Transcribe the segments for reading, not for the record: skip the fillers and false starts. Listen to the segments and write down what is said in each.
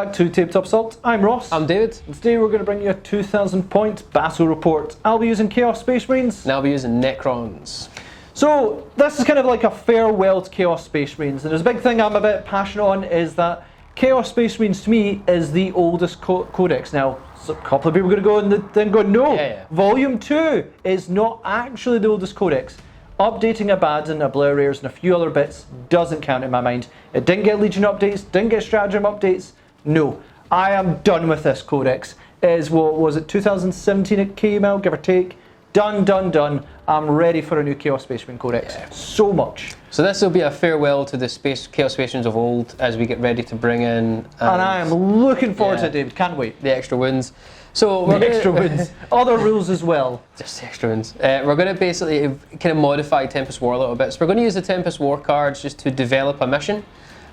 back to Tabletop Assault. I'm Ross. I'm David. And today we're going to bring you a 2,000 point battle report. I'll be using Chaos Space Marines. And I'll be using Necrons. So this is kind of like a farewell to Chaos Space Marines. And there's a big thing I'm a bit passionate on is that Chaos Space Marines to me is the oldest codex. Now, so a couple of people are going to go and then go, no, Volume 2 is not actually the oldest codex. Updating Abaddon, Obliterators, and a few other bits doesn't count in my mind. It didn't get Legion updates, didn't get Stratagem updates. No, I am done with this codex. It is, what was it, 2017 it came out, give or take. Done, done, done. I'm ready for a new Chaos Space Marine codex. Yeah. So much. So this will be a farewell to the Chaos Space Marines of old as we get ready to bring in... And I am looking forward to it, David. Can't wait. The extra wounds. So we're extra wins. Other rules as well. Just the extra wins. We're going to basically kind of modify Tempest War a little bit. So we're going to use the Tempest War cards just to develop a mission,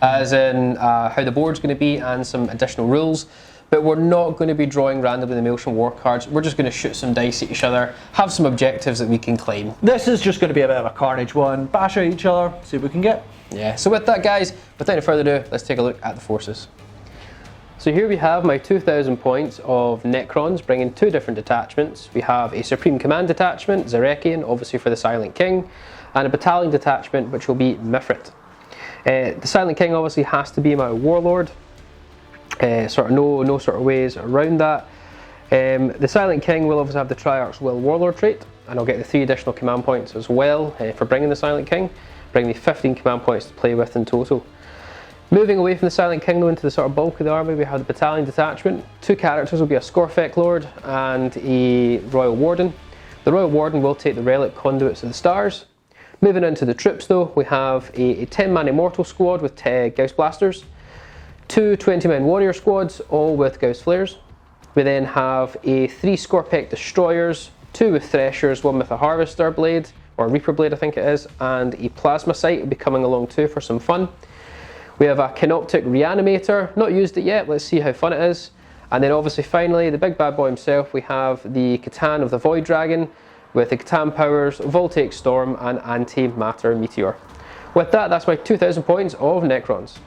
as in how the board's going to be and some additional rules. But we're not going to be drawing randomly the Maelstrom War cards. We're just going to shoot some dice at each other, have some objectives that we can claim. This is just going to be a bit of a carnage one. Bash at each other, see what we can get. Yeah, so with that, guys, without any further ado, let's take a look at the forces. So here we have my 2,000 points of Necrons, bringing two different detachments. We have a Supreme Command detachment, Zarekian, obviously for the Silent King, and a Battalion detachment, which will be Mephrit. The Silent King obviously has to be my Warlord. Sort of no sort of ways around that. The Silent King will obviously have the Triarch's Will Warlord trait, and I'll get the 3 additional command points as well for bringing the Silent King, bringing me 15 command points to play with in total. Moving away from the Silent Kingdom into the sort of bulk of the army, we have the Battalion detachment. 2 characters will be a Scorfec Lord and a Royal Warden. The Royal Warden will take the relic Conduits of the Stars. Moving into the troops though, we have a 10-man Immortal squad with Gauss Blasters, 2 20-man Warrior squads, all with Gauss Flares. We then have a 3 Scorpec Destroyers, 2 with Threshers, 1 with a Harvester Blade, or Reaper Blade I think it is, and a Plasma Sight will be coming along too for some fun. We have a Canoptic Reanimator, not used it yet, let's see how fun it is. And then obviously finally, the big bad boy himself, we have the Catan of the Void Dragon with the Catan powers, Voltaic Storm and Antimatter Meteor. With that, that's my 2,000 points of Necrons.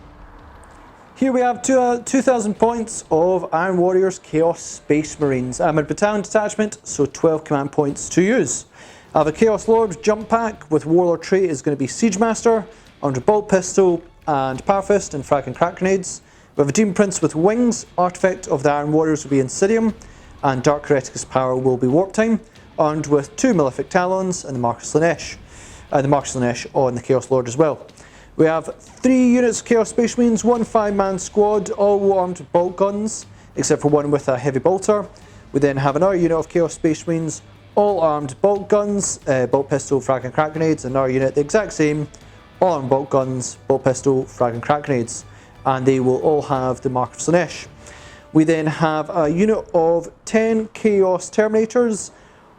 Here we have 2,000 points of Iron Warriors Chaos Space Marines. I'm a Battalion detachment, so 12 command points to use. I have a Chaos Lord jump pack with Warlord trait is going to be Siege Master, under Bolt Pistol, and Power Fist and Frag and Crack Grenades. We have a Demon Prince with Wings, Artifact of the Iron Warriors will be Insidium, and Dark Hereticus power will be Warp Time, armed with 2 Malefic Talons and the Marcus Lanesh. The Marcus Lanesh on the Chaos Lord as well. We have 3 units of Chaos Space Marines, 1 5-man squad, all armed with bolt guns, except for 1 with a heavy bolter. We then have another unit of Chaos Space Marines, all armed bolt guns, bolt pistol, frag and crack grenades, and another unit the exact same, all armed bolt guns, bolt pistol, frag and crack grenades, and they will all have the Mark of Slanesh. We then have a unit of 10 Chaos Terminators.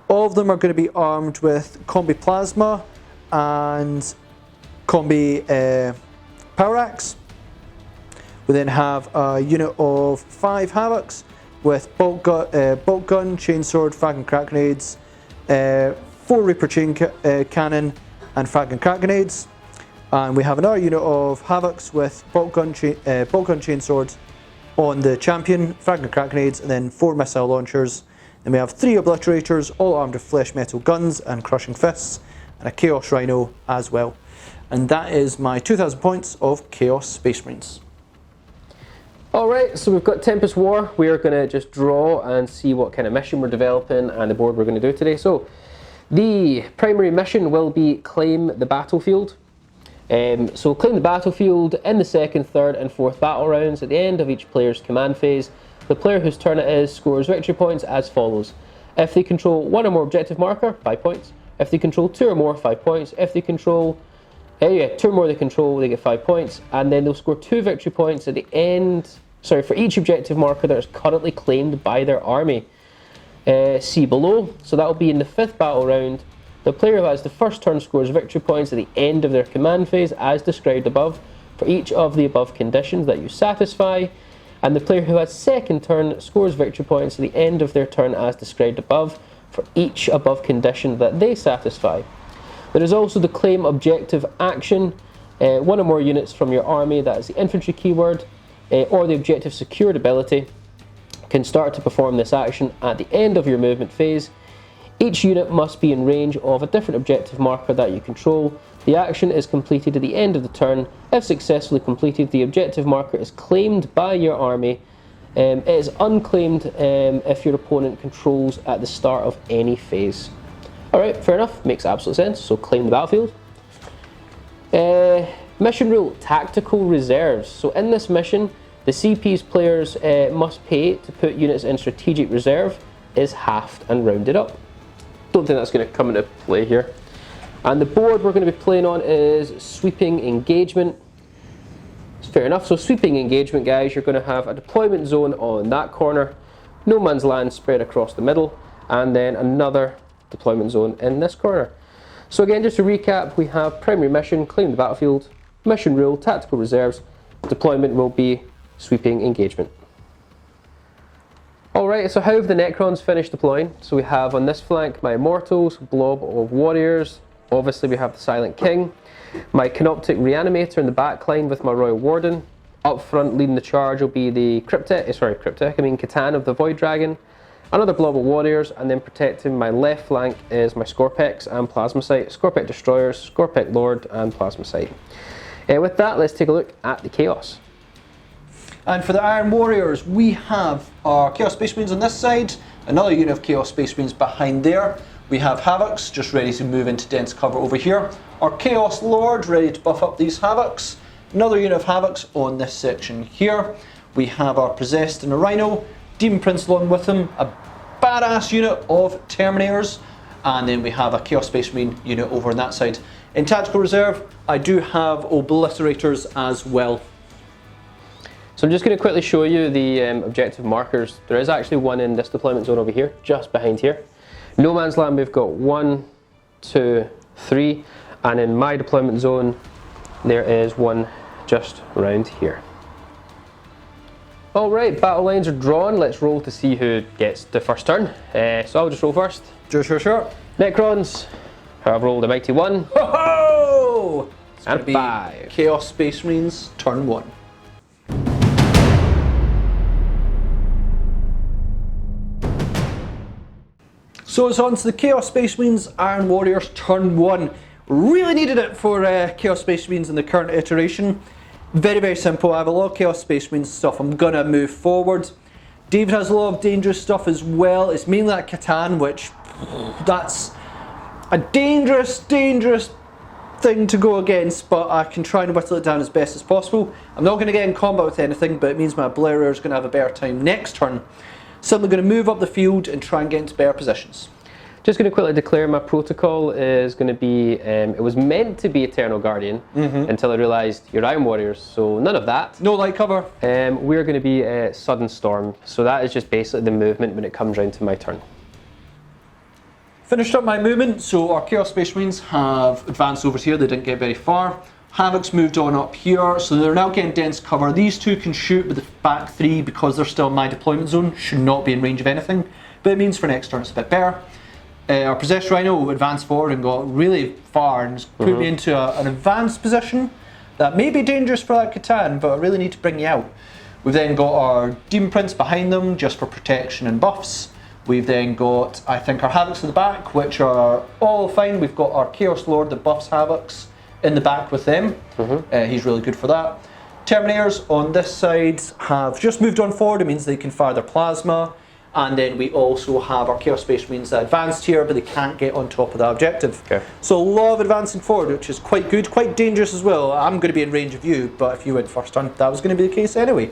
All of them are going to be armed with Combi Plasma and Combi Power Axe. We then have a unit of 5 Havocs with bolt gun, chainsword, frag and crack grenades, 4 Reaper chain cannon, and frag and crack grenades. And we have another unit of Havocs with bolt gun, chainsword on the champion, frag and crack grenades, and then 4 missile launchers. Then we have 3 Obliterators, all armed with flesh metal guns and crushing fists, and a Chaos Rhino as well. And that is my 2,000 points of Chaos Space Marines. Alright, so we've got Tempest War. We are going to just draw and see what kind of mission we're developing and the board we're going to do today. So the primary mission will be claim the battlefield. So claim the battlefield in the 2nd, 3rd and 4th battle rounds at the end of each player's command phase. The player whose turn it is scores victory points as follows. If they control 1 or more objective marker, 5 points. If they control 2 or more, 5 points. If they control 2 or more they control, they get 5 points. And then they'll score 2 victory points at the end, for each objective marker that is currently claimed by their army. See below. So that will be in the 5th battle round. The player who has the first turn scores victory points at the end of their command phase as described above for each of the above conditions that you satisfy, and the player who has second turn scores victory points at the end of their turn as described above for each above condition that they satisfy. There is also the claim objective action, 1 or more units from your army, that is the infantry keyword, or the objective secured ability can start to perform this action at the end of your movement phase. Each unit must be in range of a different objective marker that you control. The action is completed at the end of the turn. If successfully completed, the objective marker is claimed by your army. It is unclaimed if your opponent controls at the start of any phase. Alright, fair enough, makes absolute sense, so claim the battlefield. Mission rule, tactical reserves. So in this mission, the CP's players must pay to put units in strategic reserve is halved and rounded up. Don't think that's going to come into play here. And the board we're going to be playing on is sweeping engagement. It's fair enough. So sweeping engagement, guys, you're going to have a deployment zone on that corner, no man's land spread across the middle, and then another deployment zone in this corner. So again, just to recap, we have primary mission, claim the battlefield, mission rule, tactical reserves, deployment will be sweeping engagement. Alright, so how have the Necrons finished deploying? So we have on this flank my Immortals, blob of warriors, obviously we have the Silent King, my Canoptic Reanimator in the back line with my Royal Warden, up front leading the charge will be the Catan of the Void Dragon, another blob of warriors, and then protecting my left flank is my Scorpex and Plasmacite, Scorpec Destroyers, Scorpec Lord and Plasmacite. With that, let's take a look at the Chaos. And for the Iron Warriors, we have our Chaos Space Marines on this side, another unit of Chaos Space Marines behind there. We have Havocs just ready to move into dense cover over here. Our Chaos Lord ready to buff up these Havocs. Another unit of Havocs on this section here. We have our Possessed and a Rhino, Demon Prince along with him, a badass unit of Terminators, and then we have a Chaos Space Marine unit over on that side. In Tactical Reserve, I do have Obliterators as well. So I'm just going to quickly show you the objective markers. There is actually one in this deployment zone over here, just behind here. No man's land, we've got 1, 2, 3, and in my deployment zone, there is one just around here. Alright, battle lines are drawn. Let's roll to see who gets the first turn. So I'll just roll first. Sure. Necrons, I've rolled a mighty 1. Ho-ho! And 5. Chaos Space Marines, turn 1. So it's on to the Chaos Space Marines, Iron Warriors, turn 1. Really needed it for Chaos Space Marines in the current iteration. Very simple. I have a lot of Chaos Space Marines stuff. I'm going to move forward. David has a lot of dangerous stuff as well. It's mainly that Catan, which that's a dangerous thing to go against, but I can try and whittle it down as best as possible. I'm not going to get in combat with anything, but it means my Obliterator is going to have a better time next turn. So I'm going to move up the field and try and get into better positions. Just going to quickly declare my protocol is going to be, it was meant to be Eternal Guardian until I realised you're Iron Warriors, so none of that. No light cover. We're going to be Sudden Storm, so that is just basically the movement when it comes round to my turn. Finished up my movement, so our Chaos Space Marines have advanced over here, they didn't get very far. Havoc's moved on up here, so they're now getting dense cover. These two can shoot, but the back three, because they're still in my deployment zone, should not be in range of anything. But it means for next turn it's a bit better. Our Possessed Rhino advanced forward and got really far and put me into an advanced position that may be dangerous for that Catan, but I really need to bring you out. We've then got our Demon Prince behind them, just for protection and buffs. We've then got, I think, our Havocs at the back, which are all fine. We've got our Chaos Lord that buffs Havocs in the back with them. He's really good for that. Terminators on this side have just moved on forward. It means they can fire their plasma. And then we also have our Chaos Space Marines that advanced here, but they can't get on top of that objective. Okay. So a lot of advancing forward, which is quite good, quite dangerous as well. I'm going to be in range of you, but if you went first turn, that was going to be the case anyway.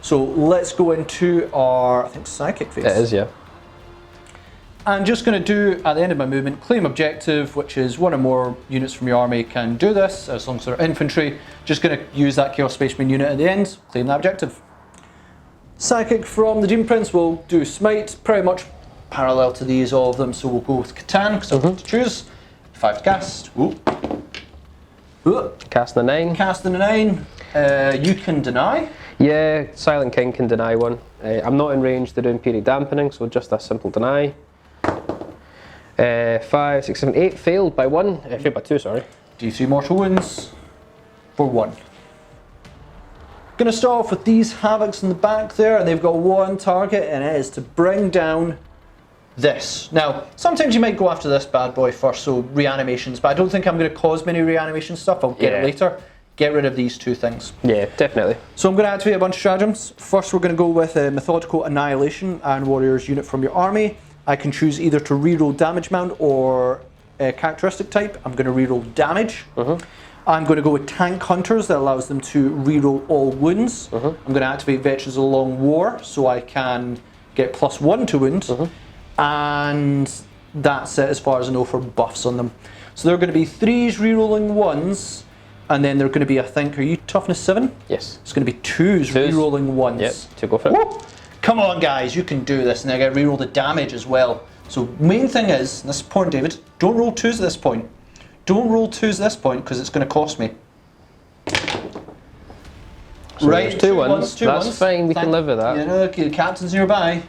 So let's go into our, I think, Psychic phase. It is, yeah. I'm just going to do, at the end of my movement, claim objective, which is one or more units from your army can do this, as long as they're infantry. Just going to use that Chaos Space Marine unit at the end, claim that objective. Psychic from the Demon Prince will do Smite, pretty much parallel to these, all of them, so we'll go with Catan, because I've got to choose. 5 to cast. Casting a 9. Casting a 9. You can deny. Yeah, Silent King can deny one. I'm not in range to do Imperial Dampening, so just a simple deny. 5, 6, 7, 8, failed by 1. Failed by 2, sorry. D3 mortal wounds for 1. Going to start off with these Havocs in the back there, and they've got one target, and it is to bring down this. Now, sometimes you might go after this bad boy first, so reanimations, but I don't think I'm going to cause many reanimation stuff. I'll get it later. Get rid of these two things. Yeah, definitely. So I'm going to activate a bunch of stratagems. First, we're going to go with a Methodical Annihilation and Warriors unit from your army. I can choose either to reroll damage mount or a characteristic type. I'm going to reroll damage. I'm going to go with Tank Hunters, that allows them to reroll all wounds. I'm going to activate Veterans of the Long War, so I can get +1 to wound. And that's it as far as I know for buffs on them. So they're going to be 3s rerolling 1s, and then they're going to be, I think, are you toughness 7? Yes. It's going to be 2s rerolling 1s. Yep, to go for it. Woo! Come on, guys, you can do this. And I get reroll the damage as well. So main thing is, and this is important, David, don't roll 2s at this point. Don't roll 2s at this point because it's going to cost me. So right, two ones. That's fine, we can live with that. You know, okay, the captain's nearby.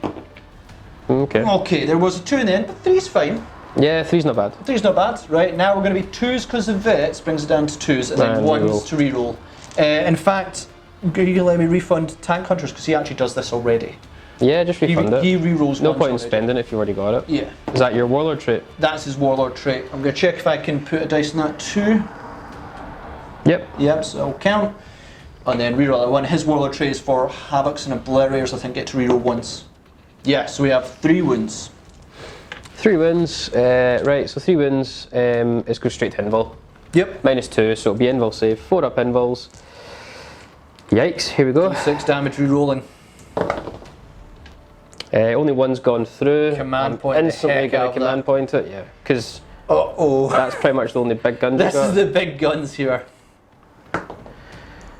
Okay. Okay, there was a 2 in the end, but 3's fine. Yeah, 3's not bad. 3's not bad. Right, now we're going to be 2s because of vets, brings it down to 2s, and then 1s to reroll. In fact, you can let me refund Tank Hunters because he actually does this already. Yeah, just refund it. He rerolls no ones point in already. spending if you've already got it. Yeah. Is that your Warlord trait? That's his Warlord trait. I'm going to check if I can put a dice on that too. Yep. Yep, so I'll count. And then reroll that one. His Warlord trait is for Havocs and Obliterators, I think, get to reroll once. Yeah, so we have 3 wounds. 3 wins. Right, so 3 wins. It's go straight to invul. Yep. -2, so it'll be invul save. 4 up invuls. Yikes, here we go. 6 damage rerolling. Only one's gone through. Command point I'm instantly the heck going out to of command point it, yeah. Because Uh-oh. that's pretty much the only big guns This you've is got. the big guns here.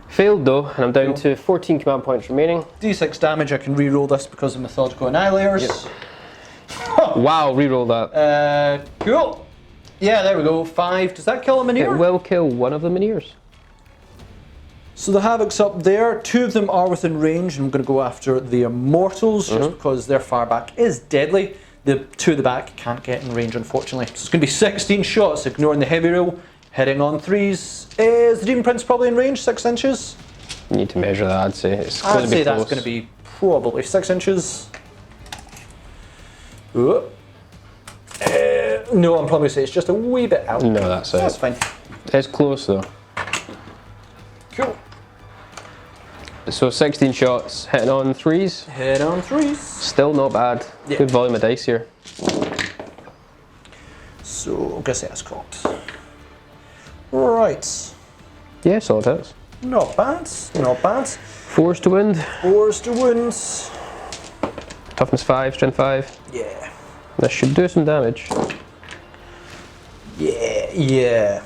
Failed though, and I'm down to 14 command points remaining. D6 damage, I can reroll this because of Methodical Annihilators. Yep. Wow, reroll that. Cool. Yeah, there we go. 5. Does that kill a It Minear? will kill one of the Minears. So the Havoc's up there. 2 of them are within range, and I'm going to go after the Immortals just because their fireback is deadly. The 2 at the back can't get in range, unfortunately. So it's going to be 16 shots, ignoring the heavy roll. Hitting on 3s. Is the Demon Prince probably in range? 6 inches? You need to measure that, I'd say. It's going I'd to say be that's close. going to be probably 6 inches. No, I'm probably say it's just a wee bit out. No, that's it. That's fine. It's close though. Cool. So 16 shots, hitting on 3s. Hit on 3s. Still not bad. Yeah. Good volume of dice here. So I'm gonna say that's cocked. Right. Yeah, solid hits. Not bad. Not bad. 4s to wound. 4s to wounds. Toughness 5, strength 5. Yeah. This should do some damage. Yeah.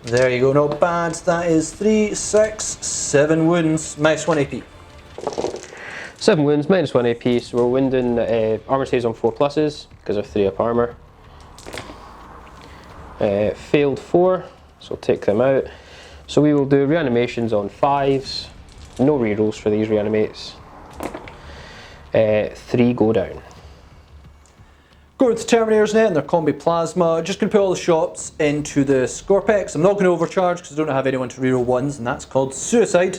There you go, not bad. That is 3, 6, 7 wounds. -1 AP. 7 wounds, -1 AP, so we're wounding armor saves on 4 pluses because of 3 up armor. Failed 4, so we'll take them out. So we will do reanimations on 5s. No rerolls for these reanimates. 3 go down. Go with the Terminators now and their combi plasma. Just going to put all the shots into the Scorpex. I'm not going to overcharge because I don't have anyone to reroll 1s, and that's called suicide.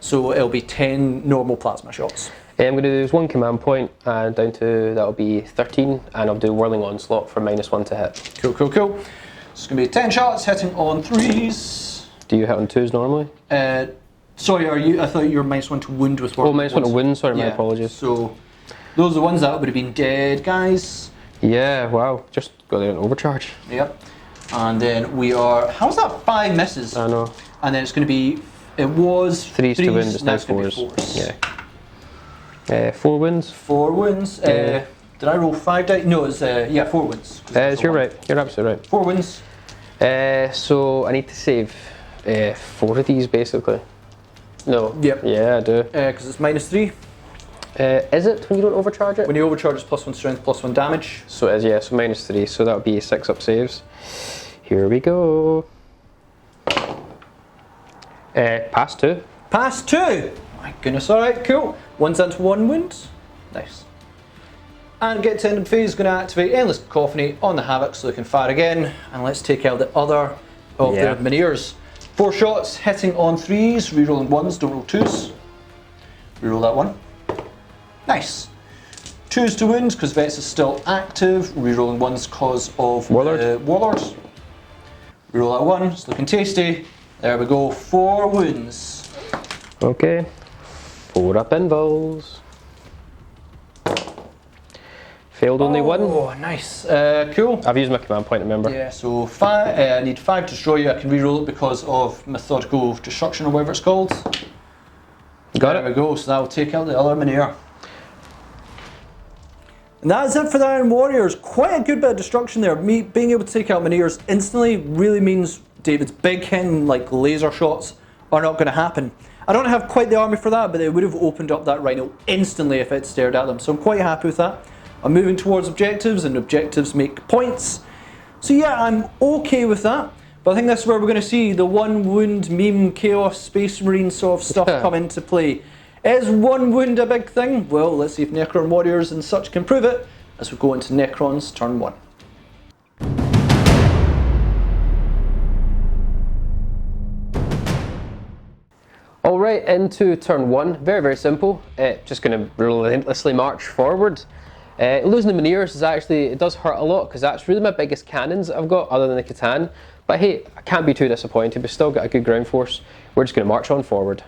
So it'll be 10 normal plasma shots. I'm going to do 1 command point, and down to, that'll be 13, and I'll do Whirling Onslaught for -1 to hit. Cool. So it's going to be 10 shots hitting on 3s. Do you hit on 2s normally? Sorry, I thought you were -1 to wound with Oh, -1 to wound, sorry, my Yeah, apologies. So those are the ones that would have been dead, guys. Yeah, wow, just got there and overcharge. Yep. And then we are, how's that 5 misses? I know. And then it's going to be, it was 3s to wound, it's now it's gonna be 4s. Yeah. 4 wins. 4 wins. Yeah. Did I roll 5 dice? No, it's 4 wins. You're right, you're absolutely right. 4 wins. So I need to save 4 of these basically. No. Yep. Yeah, I do. Because it's -3. Is it when you don't overcharge it? When you overcharge, it's +1 strength, +1 damage. So it is, yeah, so -3, so that would be 6 up saves. Here we go. Pass 2. Pass 2! My goodness, alright, cool. 1 down to 1 wound. Nice. And get to end of phase, going to activate Endless Cacophony on the Havoc so they can fire again. And let's take out the other of their Minears. 4 shots, hitting on 3s, rerolling 1s, don't roll 2s. Reroll that 1. Nice. 2s to wounds, because Vets is still active, rerolling 1s cause of Warlord. Warlord. Reroll that 1, it's looking tasty. There we go, 4 wounds. Okay. 4 up invulns. Failed only 1. Oh, nice. Cool. I've used my command point, remember? Yeah, so I need 5 to destroy you. I can reroll it because of methodical destruction or whatever it's called. Got There it. we go, so that will take out the other Minear. And that is it for the Iron Warriors. Quite a good bit of destruction there. Me being able to take out Minears instantly really means David's big hitting, like laser shots, are not going to happen. I don't have quite the army for that, but they would have opened up that Rhino instantly if it stared at them. So I'm quite happy with that. I'm moving towards objectives, and objectives make points. So yeah, I'm okay with that. But I think that's where we're going to see the 1 wound meme chaos space marine sort of stuff come into play. Is 1 wound a big thing? Well, let's see if Necron Warriors and such can prove it as we go into Necrons turn 1. Alright, into turn 1. Very, very simple. Just going to relentlessly march forward. Losing the Minears is actually, it does hurt a lot because that's really my biggest cannons I've got other than the Catan. But hey, I can't be too disappointed. We've still got a good ground force. We're just going to march on forward.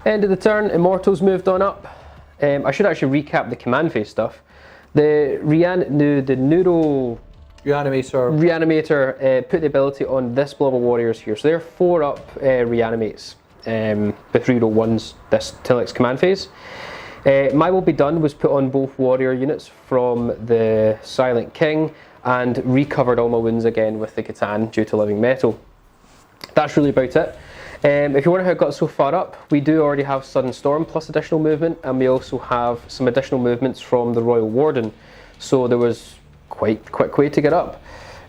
End of the turn, Immortals moved on up. I should actually recap the command phase stuff. The Reanimator put the ability on this blob of warriors here. So they're 4 up reanimates with reroll 1s this till its command phase. My Will Be Done was put on both warrior units from the Silent King and recovered all my wounds again with the Catan due to living metal. That's really about it. If you wonder how it got so far up, we do already have Sudden Storm plus additional movement, and we also have some additional movements from the Royal Warden. So there was quite a quick way to get up.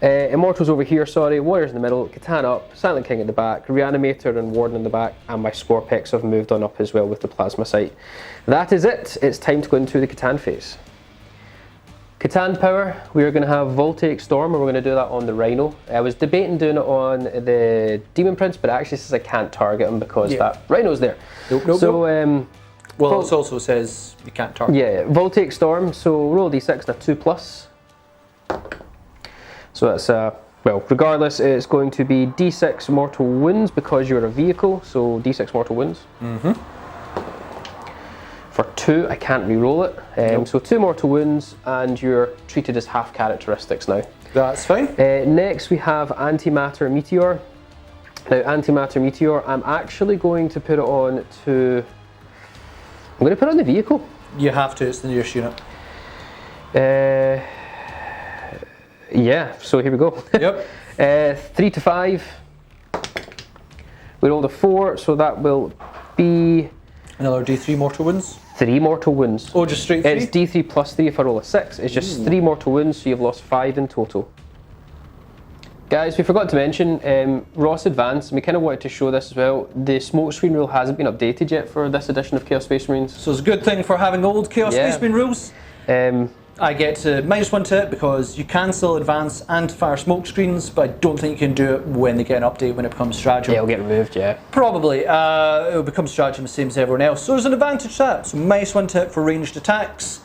Immortals over here, sorry, Warriors in the middle, Catan up, Silent King at the back, Reanimator and Warden in the back, and my Scorpex have moved on up as well with the Plasma Sight. That is it. It's time to go into the Catan phase. Catan power, we are going to have Voltaic Storm, and we're going to do that on the Rhino. I was debating doing it on the Demon Prince, but it actually says I can't target him because that Rhino's there. Well, it also says you can't target. Yeah, Voltaic Storm, so roll d6 and a 2+. So that's, well, regardless, it's going to be d6 mortal wounds because you're a vehicle, so d6 mortal wounds. For 2, I can't re-roll it. So 2 mortal wounds, and you're treated as half characteristics now. That's fine. Next, we have Antimatter Meteor. Now, Antimatter Meteor, I'm actually going to put it on to... I'm going to put it on the vehicle. You have to, it's the nearest unit. Yeah, so here we go. Yep. 3 to 5. We rolled a 4, so that will be... Another d3 mortal wounds. 3 mortal wounds. Oh, just straight 3? It's d3 plus 3 if I roll a 6. It's just 3 mortal wounds, so you've lost 5 in total. Guys, we forgot to mention Ross Advance, and we kind of wanted to show this as well. The smokescreen rule hasn't been updated yet for this edition of Chaos Space Marines. So it's a good thing for having old Chaos Space Marine rules. I get to -1 to it because you can still advance and fire smoke screens, but I don't think you can do it when they get an update when it becomes stratagem. Yeah, it'll get removed, yeah. Probably. It'll become stratagem the same as everyone else. So there's an advantage to that. So -1 to it for ranged attacks.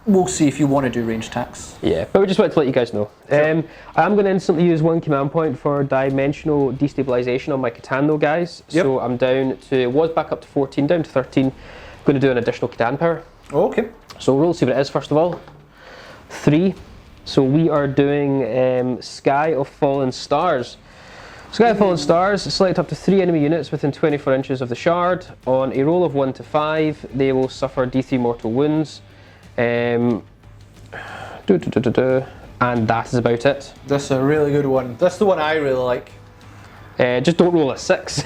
We'll see if you want to do ranged attacks. Yeah, but we just wanted to let you guys know. Sure. I'm going to instantly use 1 command point for dimensional destabilization on my Catan though, guys. Yep. So I'm down to, was back up to 14, down to 13. I'm going to do an additional Catan power. Okay. So we'll see what it is first of all. 3. So we are doing Sky of Fallen Stars. Sky of Fallen Stars, select up to 3 enemy units within 24 inches of the shard. On a roll of 1 to 5, they will suffer d3 mortal wounds. And that is about it. This is a really good one. This is the one I really like. Just don't roll a 6.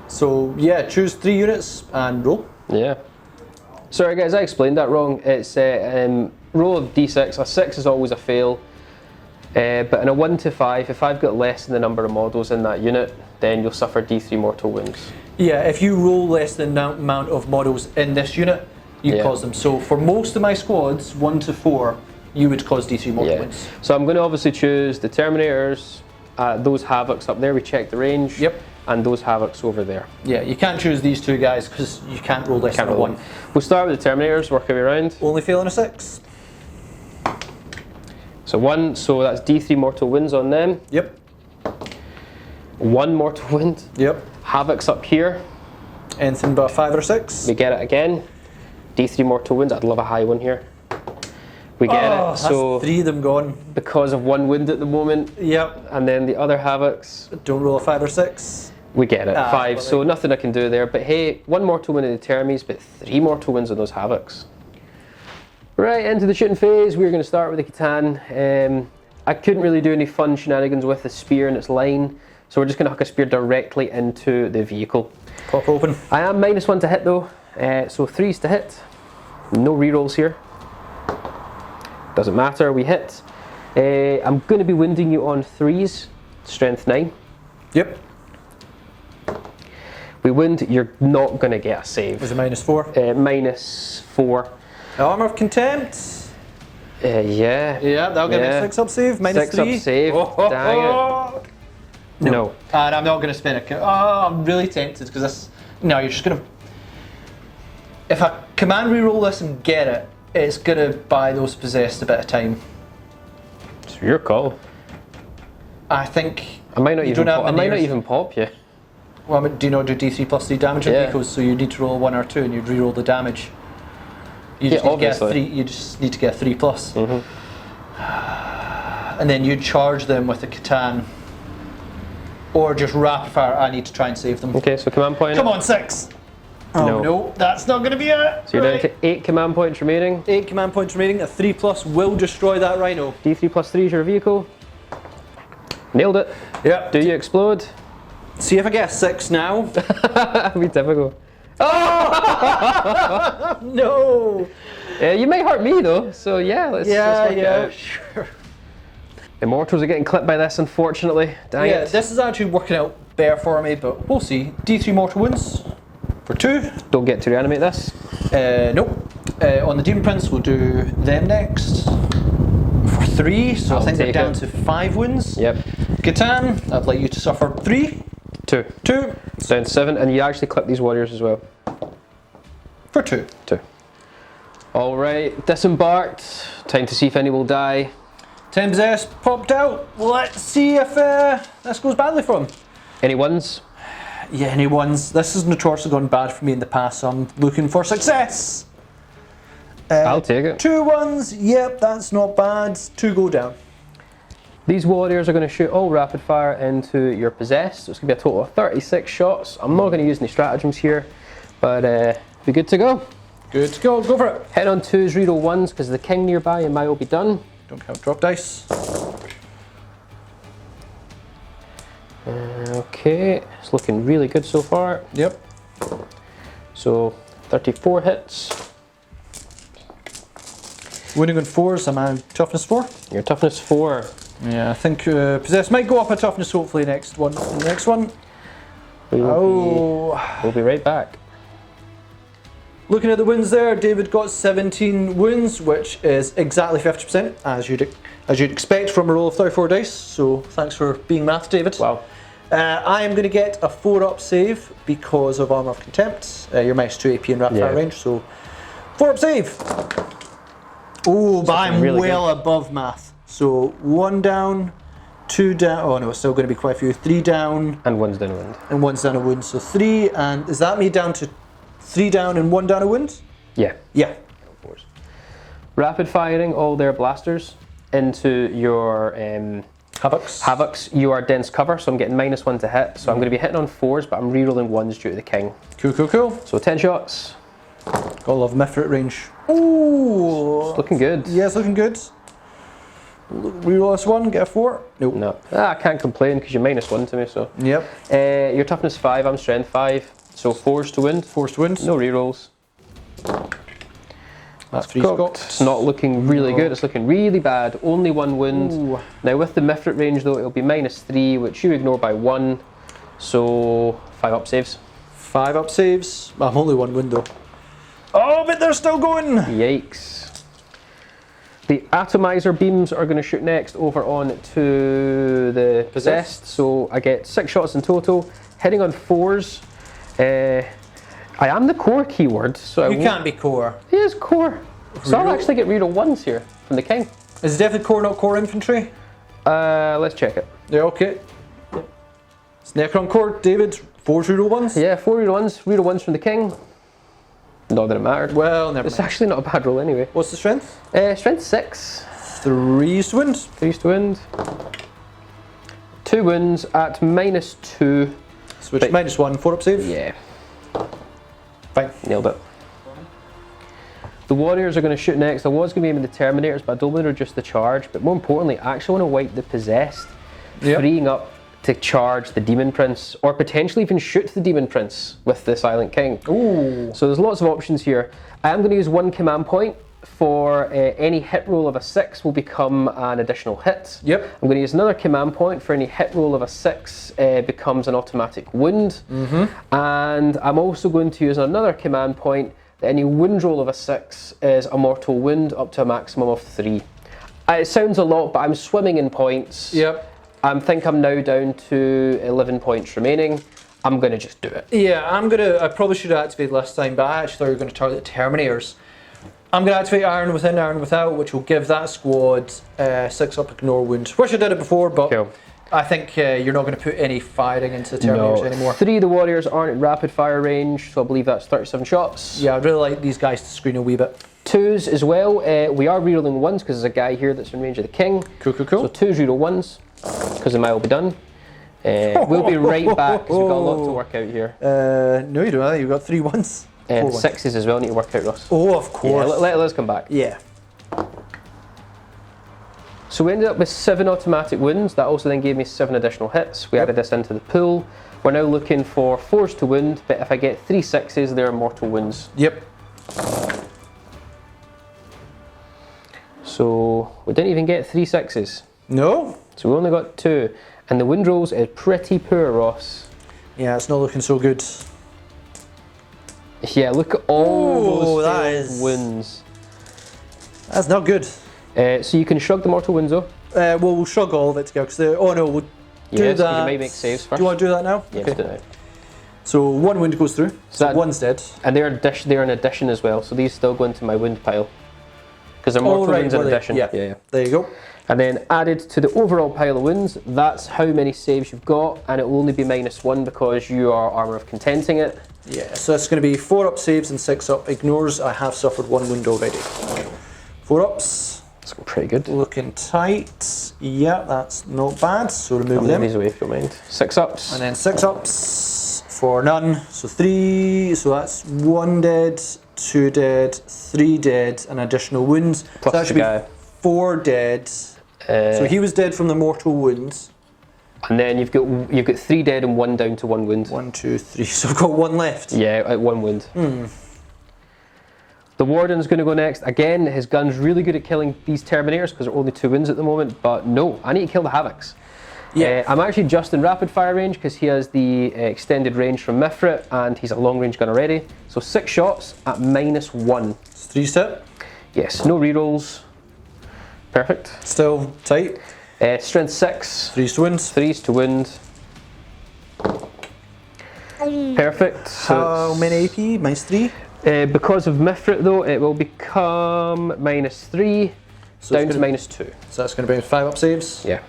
So yeah, choose 3 units and roll. Yeah. Sorry guys, I explained that wrong. It's roll of d6. A 6 is always a fail. But in a 1 to 5, if I've got less than the number of models in that unit, then you'll suffer d3 mortal wounds. Yeah, if you roll less than the amount of models in this unit, you cause them. So for most of my squads, 1 to 4, you would cause d3 mortal wounds. So I'm going to obviously choose the Terminators, those Havocs up there, we check the range. Yep. And those Havocs over there. Yeah, you can't choose these two guys because you can't roll less than a 1. We'll start with the Terminators, work our way around. Only failing a 6. So 1, so that's D3 mortal wounds on them. Yep. 1 mortal wound. Yep. Havocs up here. Anything but a 5 or 6. We get it again. D3 mortal wounds. I'd love a high one here. We get it. So that's 3 of them gone. Because of 1 wound at the moment. Yep. And then the other Havocs. Don't roll a 5 or 6. We get it. 5. Well, So nothing I can do there. But hey, 1 mortal wound in the Termies, but 3 mortal wounds on those Havocs. Right, into the shooting phase. We're going to start with the Catan. I couldn't really do any fun shenanigans with the spear and its line, so we're just going to hook a spear directly into the vehicle. Pop open. I am -1 to hit though, so 3s to hit. No rerolls here. Doesn't matter, we hit. I'm going to be wounding you on 3s, strength 9. Yep. We wound, you're not going to get a save. Was it -4? -4. Armor of Contempt. Yeah. Yeah, that'll give me a 6 up save. -3. 6 up save. Dang it. No. And I'm not going to spend a. Oh, I'm really tempted because this. No, you're just going to. If I command reroll this and get it, it's going to buy those possessed a bit of time. It's your call. I think. I might not you even. don't have I might not Veneers. even pop you. Well, do you not do D3 plus 3 damage on Yeah. vehicles? So you need to roll 1 or 2, and you'd reroll the damage. You just, need to get a obviously. 3, you just need to get a 3 plus. Mm-hmm. And then you charge them with a Catan. Or just rapid fire. I need to try and save them. Okay, so command point. Come on, 6! Oh No. no, that's not going to be it! So you're down to 8 command points remaining. 8 command points remaining. A 3 plus will destroy that rhino. D3 plus 3 is your vehicle. Nailed it. Yep. Do you explode? See if I get a 6 now. That'd be typical. No! You may hurt me though, so yeah, let's work it out. sure. Immortals are getting clipped by this, unfortunately. Dang Yeah, it. this is actually working out better for me, but we'll see. D3 mortal wounds for 2. Don't get to reanimate this. Nope. On the Demon Prince, we'll do them next for 3, so I'll I think they're take down it. to 5 wounds. Yep. Catan, I'd like you to suffer 3. 2. 2 It's down to 7, and you actually clip these warriors as well. for 2. 2. Alright, disembarked. Time to see if any will die. 10 possessed popped out. Let's see if this goes badly for him. Any ones? Yeah, any ones. This has notoriously gone bad for me in the past, so I'm looking for success. I'll take it. 2 ones, yep, that's not bad. 2 go down. These warriors are going to shoot all rapid fire into your possessed, so it's going to be a total of 36 shots. I'm not going to use any stratagems here, but be good to go. Good to go, go for it. Hit on 2s, reroll 1s, because the king nearby and my will be done. Don't count drop dice. Okay, it's looking really good so far. Yep. So 34 hits. Winning on 4s, I'm on toughness 4. Your toughness 4. Yeah, I think possessed might go up a toughness hopefully next one. Next one. We'll be right back. Looking at the wounds there, David got 17 wounds, which is exactly 50%, as you'd expect from a roll of 34 dice. So thanks for being math, David. Wow. I am going to get a 4-up save because of Armor of Contempt. You're -2 AP in rapid fire range, so 4-up save. Oh, but I'm really well above math. So 1 down, 2 down. Oh no, it's still going to be quite a few. 3 down. And 1's down a wound. And 1's down a wound. So 3, and is that me down to 3 down and 1 down a wound? Yeah. Yeah. Rapid firing all their blasters into your Havocs. You are dense cover, so I'm getting -1 to hit. So I'm going to be hitting on 4s, but I'm rerolling 1s due to the king. Cool, cool, cool. So 10 shots. Gotta love Mephrit range. Ooh. It's looking good. Yeah, it's looking good. Reroll this 1, get a 4. Nope. No. I can't complain because you're -1 to me, so. Yep. Your toughness 5, I'm strength 5. So 4s to wound. 4s to wound. No rerolls. That's 3 Cocked. Scott. It's not looking really good, it's looking really bad. Only 1 wound. Ooh. Now with the Mephrit range though, it'll be -3, which you ignore by 1. So 5 up saves. 5 up saves. I'm only 1 wound though. Oh, but they're still going! Yikes. The atomizer beams are going to shoot next over on to the possessed. So I get 6 shots in total, hitting on 4s. I am the core keyword, so you can't be core. He is core. So I'll actually get reroll 1s here from the king. Is it definitely core, not core infantry? Let's check it. Yeah, okay. It's Necron core, David. 4 reroll 1s? Yeah, 4 reroll 1s from the king. Not that it mattered. Well, never mind. It's actually not a bad roll anyway. What's the strength? Strength 6. 3s to wind. 3s to wind. 2 wounds at -2. Switch -1, 4 up save? Yeah. Fine. Nailed it. The warriors are going to shoot next. I was going to be aiming the terminators, but I don't want to reduce the charge. But more importantly, I actually want to wipe the possessed, freeing up to charge the demon prince, or potentially even shoot the demon prince with the silent king. Ooh. So there's lots of options here. I am going to use 1 command point for any hit roll of a 6 will become an additional hit. Yep. I'm going to use another command point for any hit roll of a 6 becomes an automatic wound. And I'm also going to use another command point that any wound roll of a 6 is a mortal wound up to a maximum of 3. It sounds a lot, but I'm swimming in points. Yep. I think I'm now down to 11 points remaining. I'm going to just do it. Yeah, I probably should have activated last time, but I actually thought you were going to target the Terminators. I'm going to activate Iron Within, Iron Without, which will give that squad 6 up ignore wound. Wish I did it before, but cool. I think you're not going to put any firing into the Terminators anymore. 3 of the warriors aren't in rapid fire range, so I believe that's 37 shots. Yeah, I'd really like these guys to screen a wee bit. 2s as well. We are rerolling 1s because there's a guy here that's in range of the king. Cool. So 2s reroll 1s because the mile will be done. We'll be right back because we've got a lot to work out here. No, you don't. You've got 3 1s. And 6s as well need to work out, Ross. Oh, of course. Yeah, let's come back. Yeah. So we ended up with 7 automatic wounds. That also then gave me 7 additional hits. We added this into the pool. We're now looking for 4s to wound, but if I get 3 6s, they're mortal wounds. Yep. So we didn't even get 3 6s. No. So we only got 2. And the wind rolls is pretty poor, Ross. Yeah, it's not looking so good. Yeah, look at all those wounds. That's not good. So you can shrug the mortal wounds though. Well, we'll shrug all of it together. We'll do that. You might make saves first. Do you want to do that now? Yeah, let's do that. So 1 wound goes through. So 1's dead. And they're an addition as well. So these still go into my wound pile. Because they're mortal wounds in addition. Yeah. There you go. And then added to the overall pile of wounds, that's how many saves you've got, and it will only be -1 because you are armour of contenting it. Yeah, so that's going to be 4 up saves and 6 up ignores. I have suffered 1 wound already. 4 ups. That's pretty good. Looking tight. Yeah, that's not bad. So remove them. These away if you don't mind. 6 ups. And then 6 ups for none. So 3. So that's 1 dead, 2 dead, 3 dead, and additional wounds. Plus so that should be 4 dead. So he was dead from the mortal wounds. And then you've got 3 dead and 1 down to 1 wound. 1, 2, 3. So I've got 1 left. Yeah, at 1 wound. The warden's going to go next. Again, his gun's really good at killing these terminators because there are only 2 wounds at the moment. But no, I need to kill the havocs. Yeah. I'm actually just in rapid fire range because he has the extended range from Mephrit and he's a long range gun already. So 6 shots at -1. It's 3 step. Yes, no rerolls. Perfect. Still tight. Strength 6. 3s to wound. 3s to wound. Perfect. So how many AP? -3? Because of Mephrit though, it will become -3 down to -2. So that's going to bring 5 up saves. Yeah.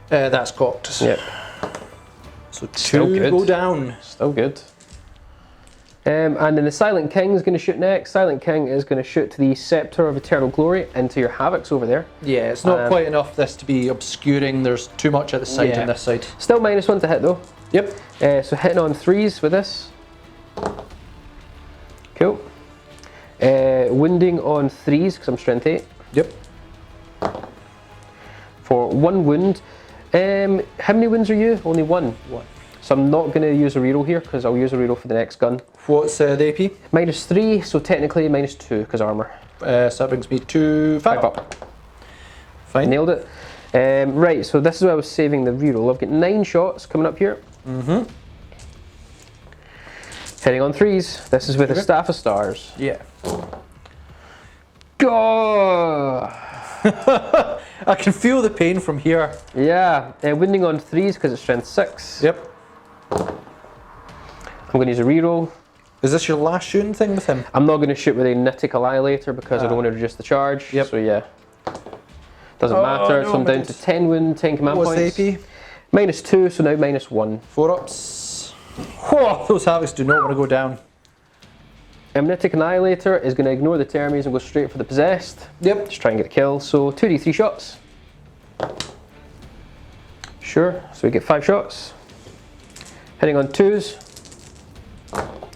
That's cocked. Yep. So 2 Still go down. Still good. And then the Silent King is going to shoot next. Silent King is going to shoot the Scepter of Eternal Glory into your Havocs over there. Yeah, it's not quite enough this to be obscuring. There's too much at the side and this side. Still -1 to hit though. Yep. So hitting on 3s with this. Cool. Wounding on 3s because I'm strength 8. Yep. For 1 wound. How many wounds are you? Only 1. 1. So I'm not going to use a reroll here because I'll use a reroll for the next gun. What's the AP? -3, so technically -2 because armour. So that brings me to 5 up. Fine. Nailed it. Right, so this is where I was saving the reroll. I've got 9 shots coming up here. Hitting on 3s. This is with a Staff of Stars. Yeah. Go! I can feel the pain from here. Yeah, winding on 3s because it's strength 6. Yep. I'm going to use a reroll. Is this your last shooting thing with him? I'm not going to shoot with a Nitic Annihilator because I don't want to reduce the charge. Yep. So yeah. Doesn't matter. No, so I'm down to 10 wound, 10 command What's points. the AP? -2, so now -1. 4-ups. Whoa, those Havocs do not want to go down. Nitic Annihilator is going to ignore the Termies and go straight for the Possessed. Yep. Just try and get a kill. So 2d3 shots. Sure, so we get 5 shots. Hitting on 2s.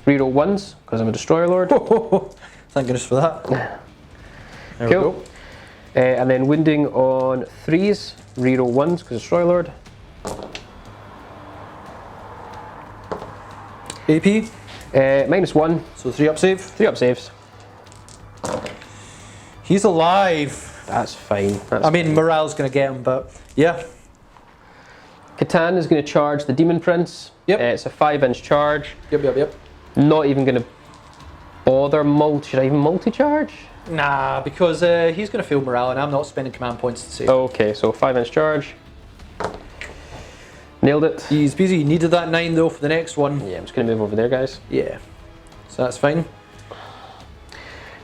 Reroll 1s, because I'm a Destroyer Lord. Thank goodness for that. There Cool. we go. And then wounding on 3s. Reroll 1s, because Destroyer Lord. AP. -1. So 3-up save. 3-up saves. He's alive. That's fine. I mean, morale's going to get him, but yeah. Catan is going to charge the Demon Prince. Yep. It's a 5-inch charge. Yep. Not even going to bother should I even multi-charge? Nah, because he's going to feel morale, and I'm not spending command points to save. Okay, so 5-inch charge. Nailed it. He's busy. He needed that 9 though for the next one. Yeah, I'm just going to move over there, guys. Yeah. So that's fine.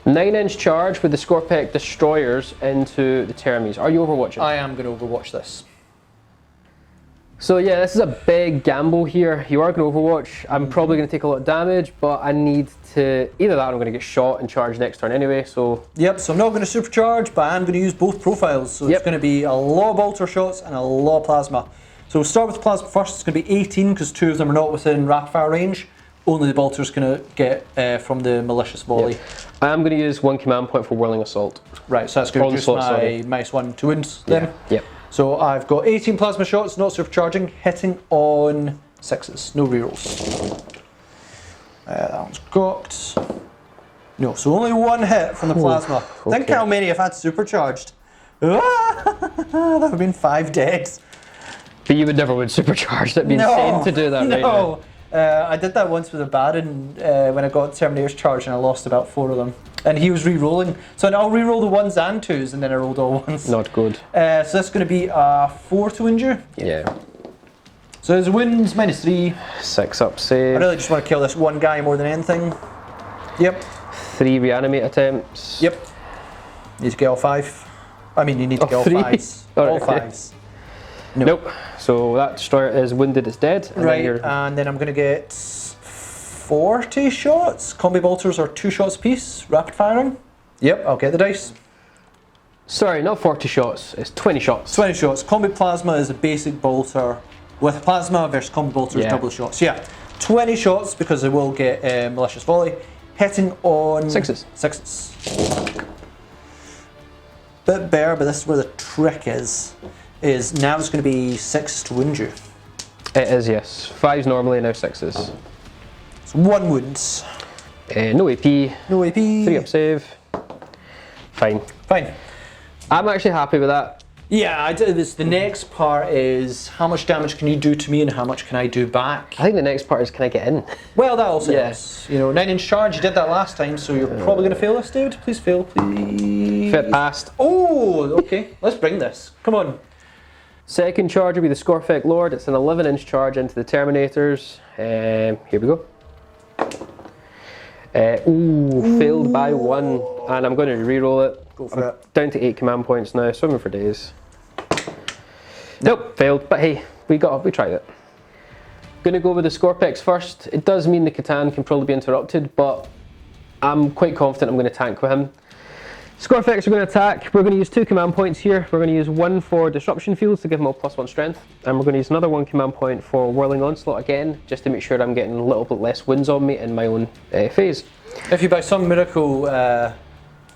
9-inch charge with the Scorpec Destroyers into the Termies. Are you overwatching? I am going to overwatch this. So yeah, this is a big gamble here. You are going to overwatch. I'm probably going to take a lot of damage, but I need to... Either that or I'm going to get shot and charge next turn anyway, so... Yep, so I'm not going to supercharge, but I'm going to use both profiles. So Yep. it's going to be a lot of bolter shots and a lot of plasma. So we'll start with plasma first. It's going to be 18 because 2 of them are not within rapid fire range. Only the bolter's going to get from the malicious volley. Yep. I am going to use 1 command point for Whirling Assault. Right, so that's going to reduce Onslaught, my sorry. -1 to wounds then. Yeah. Yep. So I've got 18 plasma shots, not supercharging, hitting on 6s, no rerolls. That one's cocked. No, so only 1 hit from the plasma. Think okay. how many I've had supercharged. That would have been 5 deads. But you would never would supercharge. That'd be insane to do that right now. I did that once with a Baron when I got Terminator's charge and I lost about 4 of them. And he was re-rolling. So I'll re-roll the 1s and 2s and then I rolled all 1s. Not good. So that's going to be a 4 to injure. Yeah. So his wounds -3. 6-up I save. really just want to kill this one guy more than anything. Yep. 3 reanimate attempts. Yep. Need to get all 5. I mean, you need to get all 3? 5s. All All right, okay. 5s. Nope. So that Destroyer is wounded, it's dead. And Right, then you're... and then I'm going to get 40 shots. Combi bolters are 2 shots apiece. Rapid firing. Yep, I'll get the dice. Sorry, not 40 shots, it's 20 shots. 20 shots. Combi plasma is a basic bolter. With plasma versus combi bolter is Yeah. double shots. Yeah, 20 shots because they will get malicious volley. Hitting on 6s. 6s. Bit better, but this is where the trick is now it's going to be 6 to wound you. It is, yes. 5s normally, now 6s. So 1 wound. No AP. No AP. 3-up save. Fine. Fine. I'm actually happy with that. Yeah, the next part is how much damage can you do to me and how much can I do back? I think the next part is, can I get in? Well, that also Yeah. is. You know, 9-inch charge, you did that last time, so you're probably going to fail this, David. Please fail, please. Fit past. Oh, okay. Let's bring this. Come on. Second charge will be the Scorpec Lord. It's an 11-inch charge into the Terminators. Here we go. Failed by 1, and I'm going to re-roll it. Go for it. Down to 8 command points now, swimming for days. Nope, failed, but hey, we tried it. Going to go with the Scorpex first. It does mean the Catan can probably be interrupted, but I'm quite confident I'm going to tank with him. Scorpex are going to attack. We're going to use 2 command points here. We're going to use 1 for disruption fields to give him all +1 strength, and we're going to use another 1 command point for whirling onslaught again, just to make sure I'm getting a little bit less wounds on me in my own phase. If you by some miracle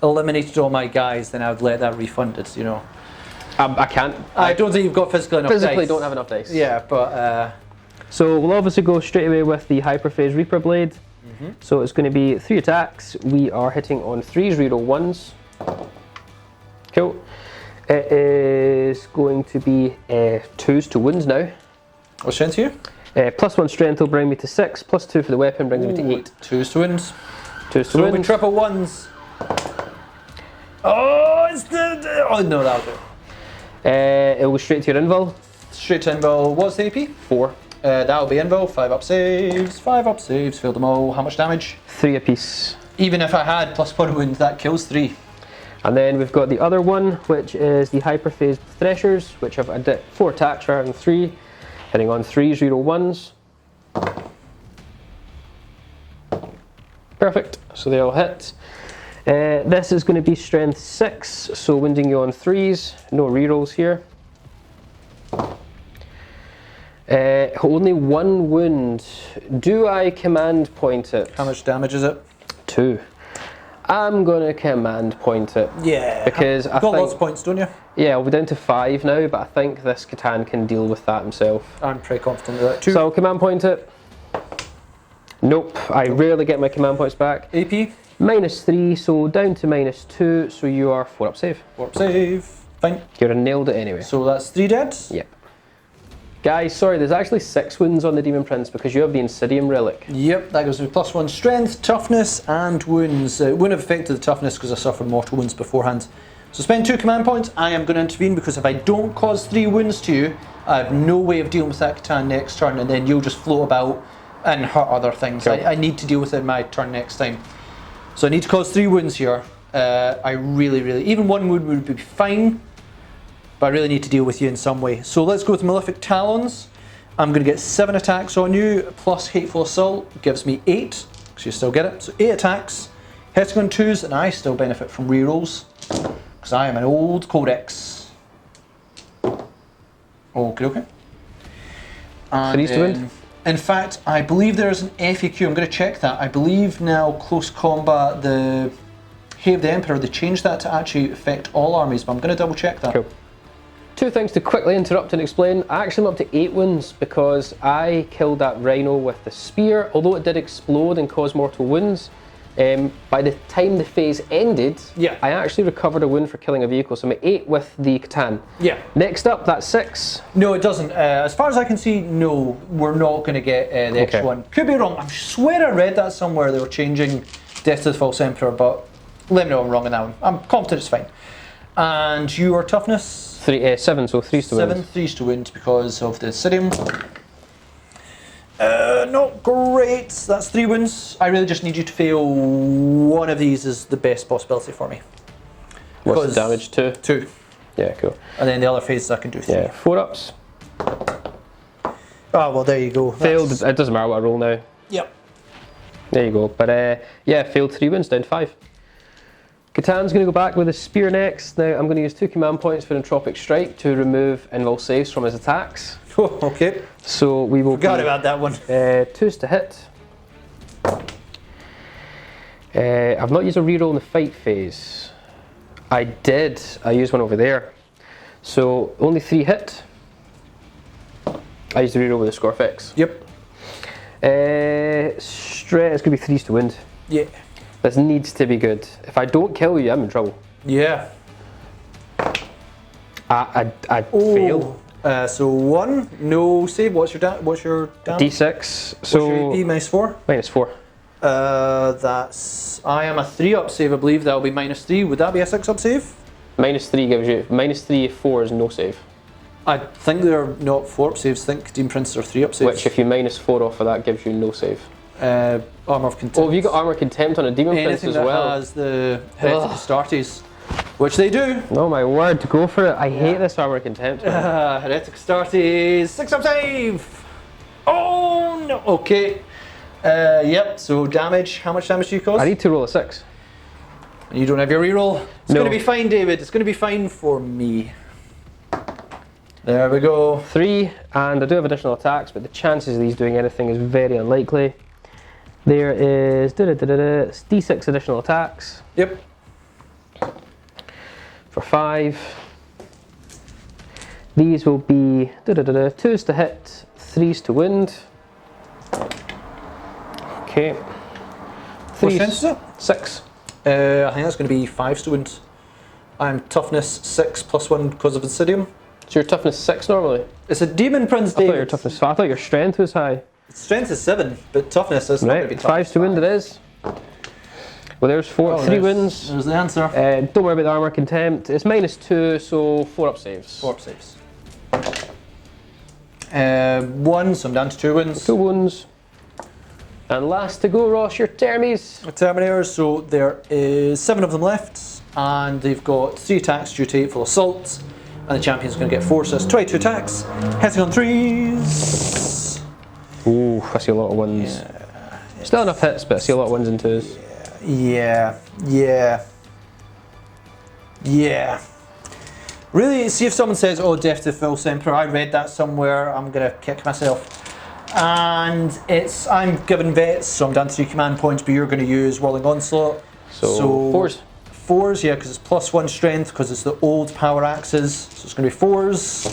eliminated all my guys, then I would let that refunded, you know. I can't. I don't think you've got physically enough physically dice. don't have enough dice. Yeah, but... So we'll obviously go straight away with the Hyperphase Reaper Blade. So it's going to be 3 attacks. We are hitting on 3s, reroll 1s. Cool. It is going to be 2s to wounds now. What strength here? +1 strength will bring me to 6, +2 for the weapon brings me to 8. 2s to wins. 2s to So we wounds. triple 1s. Oh, it's the... Oh, no, that'll do. It'll go straight to your invul. Straight to invul. What's the AP? 4. That'll be invul. 5 up saves. 5 up saves. Failed them all. How much damage? 3 apiece. Even if I had +1 wound, that kills 3. And then we've got the other one, which is the hyperphased threshers, which have 4 attacks rather than 3. Hitting on 3s, reroll 1s. Perfect, so they all hit. This is going to be strength 6, so wounding you on 3s, no rerolls here. Only 1 wound. Do I command point it? How much damage is it? 2. I'm going to command point it. Yeah. Because I got think, lots of points, don't you? Yeah, we're down to 5 now, but I think this Catan can deal with that himself. I'm pretty confident of that too. So I'll command point it. Nope, I rarely get my command points back. AP? -3, so down to -2, so you are 4 up save. 4 up save. Fine. You'd have nailed it anyway. So that's 3 dead? Yep. Guys, sorry, there's actually 6 wounds on the Demon Prince because you have the Insidium Relic. Yep, that gives me +1 strength, toughness, and wounds. It wouldn't have affected the toughness because I suffered mortal wounds beforehand. So spend 2 command points. I am going to intervene because if I don't cause 3 wounds to you, I have no way of dealing with that Catan next turn, and then you'll just float about and hurt other things. Cool. I need to deal with it in my turn next time. So I need to cause 3 wounds here. I really, even 1 wound would be fine, but I really need to deal with you in some way. So let's go with Malefic Talons. I'm going to get 7 attacks on you, plus Hateful Assault gives me 8, because you still get it. So 8 attacks, hitting on 2s, and I still benefit from rerolls, because I am an old Codex. Okay. And 3s to wound? In fact, I believe there is an FAQ, I'm going to check that. I believe now close combat, the Hay of the Emperor, they changed that to actually affect all armies, but I'm going to double check that. Cool. 2 things to quickly interrupt and explain. I actually am up to 8 wounds because I killed that rhino with the spear. Although it did explode and cause mortal wounds, by the time the phase ended, I actually recovered a wound for killing a vehicle. So I'm at 8 with the Catan. Yeah. Next up, that's 6. No, it doesn't. As far as I can see, no, we're not going to get the extra one. Could be wrong. I swear I read that somewhere. They were changing Death to the False Emperor, but let me know I'm wrong on that one. I'm confident it's fine. And your toughness? 7, so 3s to wound. 7, 3s to wound because of the Insidium. Not great. That's 3 wounds. I really just need you to fail one of these is the best possibility for me. What's the damage? 2? 2. Yeah, cool. And then the other phases I can do 3. Yeah, 4 ups. Oh, well, there you go. Failed. It doesn't matter what I roll now. Yep. There you go. But yeah, failed 3 wounds, down to 5. Catan's going to go back with his spear next. Now I'm going to use 2 command points for Entropic Strike to remove invul saves from his attacks. Oh, okay. So we will forgot about that one. 2s to hit. I've not used a reroll in the fight phase. I did. I used one over there. So only 3 hit. I used a reroll with the Scorfix. Yep. Straight. It's going to be 3s to wound. Yeah. This needs to be good. If I don't kill you, I'm in trouble. Yeah. I fail. So 1, no save. What's your damage? D6. What's So your AP? -4. -4. That's. I am a 3 up save, I believe. That'll be -3. Would that be a 6 up save? -3 gives you -3. 4 is no save. I think they're not 4 up saves. I think Demon Princes are 3 up saves. Which, if you -4 off of that, gives you no save. Armor of Contempt. Oh, have you got Armor of Contempt on a Demon Prince as well? Anything that has the Heretic Astartes, which they do. Oh my word, go for it. I hate this Armor of Contempt. Heretic Astartes, 6 up save! Oh no! Okay. Yep, so damage. How much damage do you cause? I need to roll a 6. You don't have your reroll? It's No. going to be fine, David. It's going to be fine for me. There we go. 3, and I do have additional attacks, but the chances of these doing anything is very unlikely. There is D6 additional attacks. Yep. For 5. These will be 2s to hit, 3s to wound. Okay. What strength is it? 6. I think that's going to be 5s to wound. I'm toughness 6 +1 because of Insidium. So your toughness 6 normally? It's a Demon Prince, I David. thought your toughness 5. I thought your strength was high. Strength is 7, but toughness is not going to be tough. 5s to wound it is. Well, there's three wins. There's the answer. Don't worry about the armor contempt. It's -2, so 4 up saves. 4 up saves. 1, so I'm down to 2 wins. 2 wounds. And last to go, Ross, your Termies. Terminators, so there is 7 of them left, and they've got 3 attacks due to 8 full assault, and the champion's going to get 4, so it's 22 attacks, hitting on 3s. Ooh, I see a lot of ones. Yeah, still enough hits, but I see a lot of 1s and 2s. Yeah. Really, see if someone says, oh, death to the False Emperor, I read that somewhere, I'm going to kick myself. And I'm given vets, so I'm down to 3 command points, but you're going to use Whirling Onslaught. So 4s. 4s, yeah, because it's +1 strength, because it's the old power axes, so it's going to be 4s.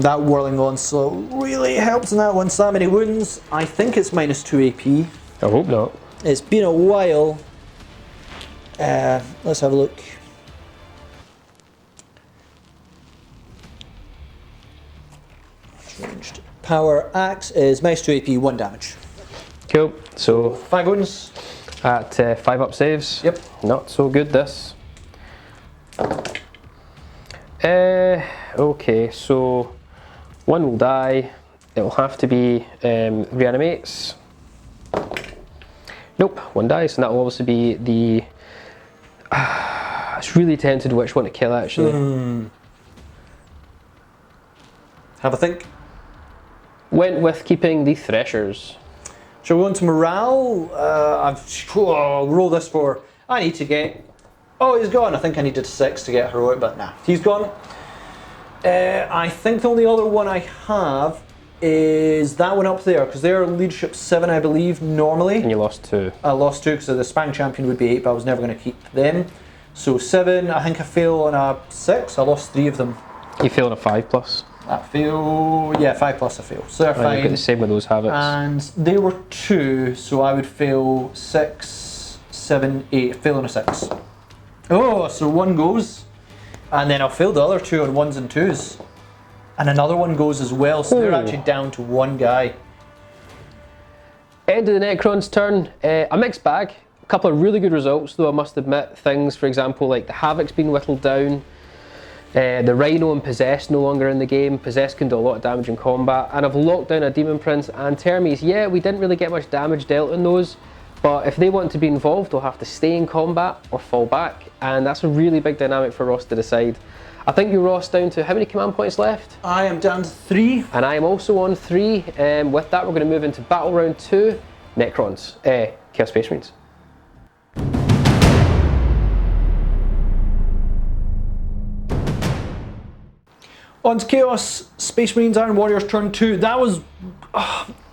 That Whirling Onslaught really helps in that one, so that many wounds. I think it's -2 AP. I hope not. It's been a while. Let's have a look. Ranged. Power axe is -2 AP, 1 damage. Cool. So 5 wounds. at 5 up saves. Yep. Not so good this. Okay, so 1 will die. It will have to be reanimates. Nope, 1 dies, and that will obviously be the. It's really tempted which one to kill actually. Have a think. Went with keeping the Threshers. Shall we go on to morale? I'll roll this for. I need to get. Oh, he's gone. I think I needed 6 to get heroic, but nah, he's gone. I think the only other one I have is that one up there, because they're leadership 7, I believe, normally. And you lost 2. I lost 2 because the Spang champion would be 8, but I was never going to keep them. So 7, I think I fail on a 6. I lost 3 of them. You fail on a 5+. That fail, yeah, 5+ I fail. So they're fine. You've got the same with those habits. And they were 2, so I would fail 6, 7, 8. Fail on a 6. Oh, so 1 goes, and then I'll fail the other 2 on 1s and 2s. And another one goes as well, so they're actually down to 1 guy. End of the Necrons turn. A mixed bag. A couple of really good results, though I must admit. Things, for example, like the Havoc's been whittled down. The Rhino and Possessed no longer in the game. Possessed can do a lot of damage in combat. And I've locked down a Demon Prince and Termies. Yeah, we didn't really get much damage dealt in those. But if they want to be involved, they'll have to stay in combat or fall back. And that's a really big dynamic for Ross to decide. I think you're Ross down to how many command points left? I am down to 3. And I am also on 3. With that, we're going to move into battle round 2. Necrons. Chaos Space Marines. On to Chaos Space Marines Iron Warriors turn 2. That was.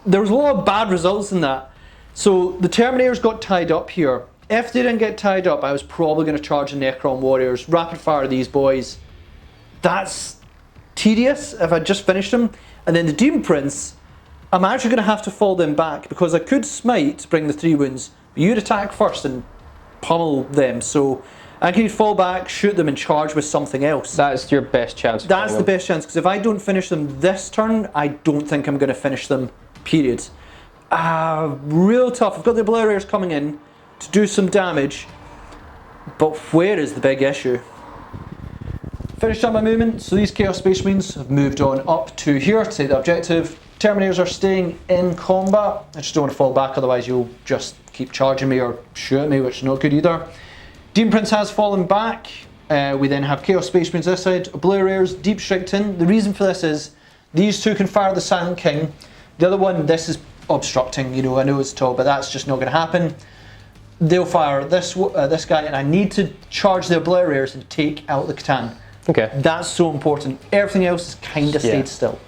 There was a lot of bad results in that. So the Terminators got tied up here. If they didn't get tied up, I was probably going to charge the Necron Warriors, rapid fire these boys. That's tedious if I just finished them. And then the Demon Prince, I'm actually going to have to fall them back because I could smite to bring the 3 wounds, but you'd attack first and pummel them. So I can fall back, shoot them, and charge with something else. That's your best chance. That's the best chance, because if I don't finish them this turn, I don't think I'm going to finish them, period. Real tough. I've got the Obliterators coming in to do some damage, but where is the big issue? Finished up my movement, so these Chaos Space Marines have moved on up to here to take the objective. Terminators are staying in combat. I just don't want to fall back, otherwise you'll just keep charging me or shoot at me, which is not good either. Demon Prince has fallen back. We then have Chaos Space Marines this side, Obliterators, Deep Strike in. The reason for this is these 2 can fire the Silent King. The other one, this is obstructing, you know, I know it's tall, but that's just not going to happen. They'll fire this guy, and I need to charge the Obliterators and take out the Catan. Okay. That's so important. Everything else has kind of stayed still.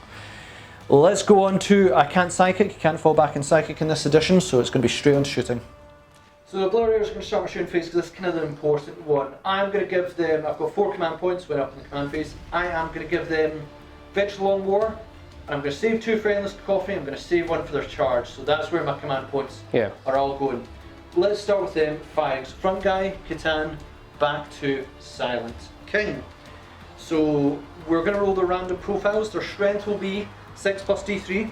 Let's go on to, I can't Psychic, you can't fall back in Psychic in this edition, so it's going to be straight on shooting. So the Obliterators are going to start my shooting phase because this is kind of the important one. I'm going to give them, I've got 4 command points, went up in the command phase. I am going to give them Veteran Long War, and I'm going to save 2 for Endless Cacophony, I'm going to save 1 for their charge, so that's where my command points are all going. Let's start with them firing. So front guy, Catan, back to Silent King. So we're going to roll the random profiles. Their strength will be 6 plus D3.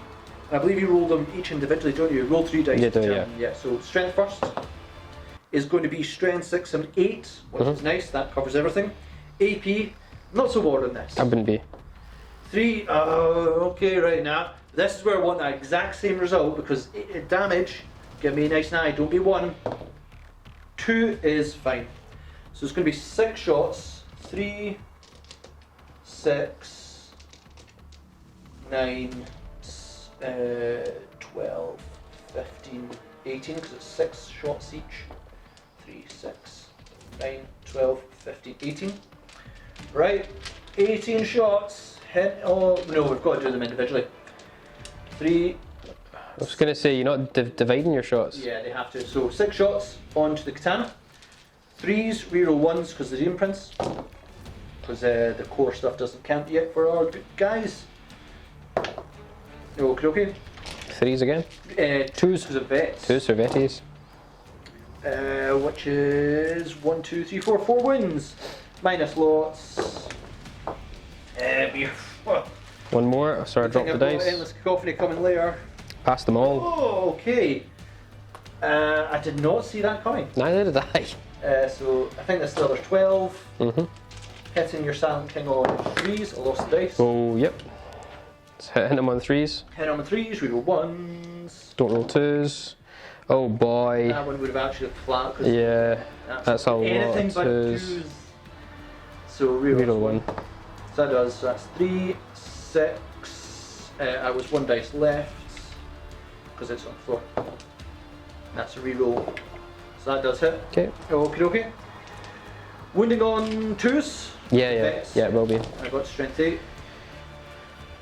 I believe you roll them each individually, don't you? Roll 3 dice. You do, to yeah. So strength first is going to be strength 6 and 8, which is nice. That covers everything. AP, not so bored on this. I wouldn't be. 3. Okay, right now. This is where I want the exact same result because damage. Give me a nice 9. Don't be 1. 2 is fine. So it's going to be 6 shots. 3, 6, 9, 12, 15, 18, because it's 6 shots each. 3, 6, 9, 12, 15, 18. Right, 18 shots. Hit. Oh, no, we've got to do them individually. 3. I was going to say, you're not dividing your shots. Yeah, they have to. So 6 shots onto the katana. 3s, reroll 1s because of the imprints. Because the core stuff doesn't count yet for our guys. Okay. 3s again. 2s because of vets. 2s for veties. Which is 1, 2, 3, 4. 4 wins. Minus lots. One more. Sorry, I dropped the dice. Endless cacophony coming later. Passed them all. Oh, okay. I did not see that coming. Neither did I. So I think this is the other 12. Mm-hmm. Hitting your Silent King on 3s. I lost the dice. Oh, yep. It's hitting them on 3s. Hit on the 3s, reroll 1s. Don't roll 2s. Oh boy. That one would have actually flat. Yeah, that's a lot anything of but 2s. 2s. So reroll 1. So that does. So that's 3, 6. I was 1 dice left because it's on the floor. That's a reroll. So that does hit. Okay. Okay. Wounding on 2s. Yeah, it will be. I got strength 8.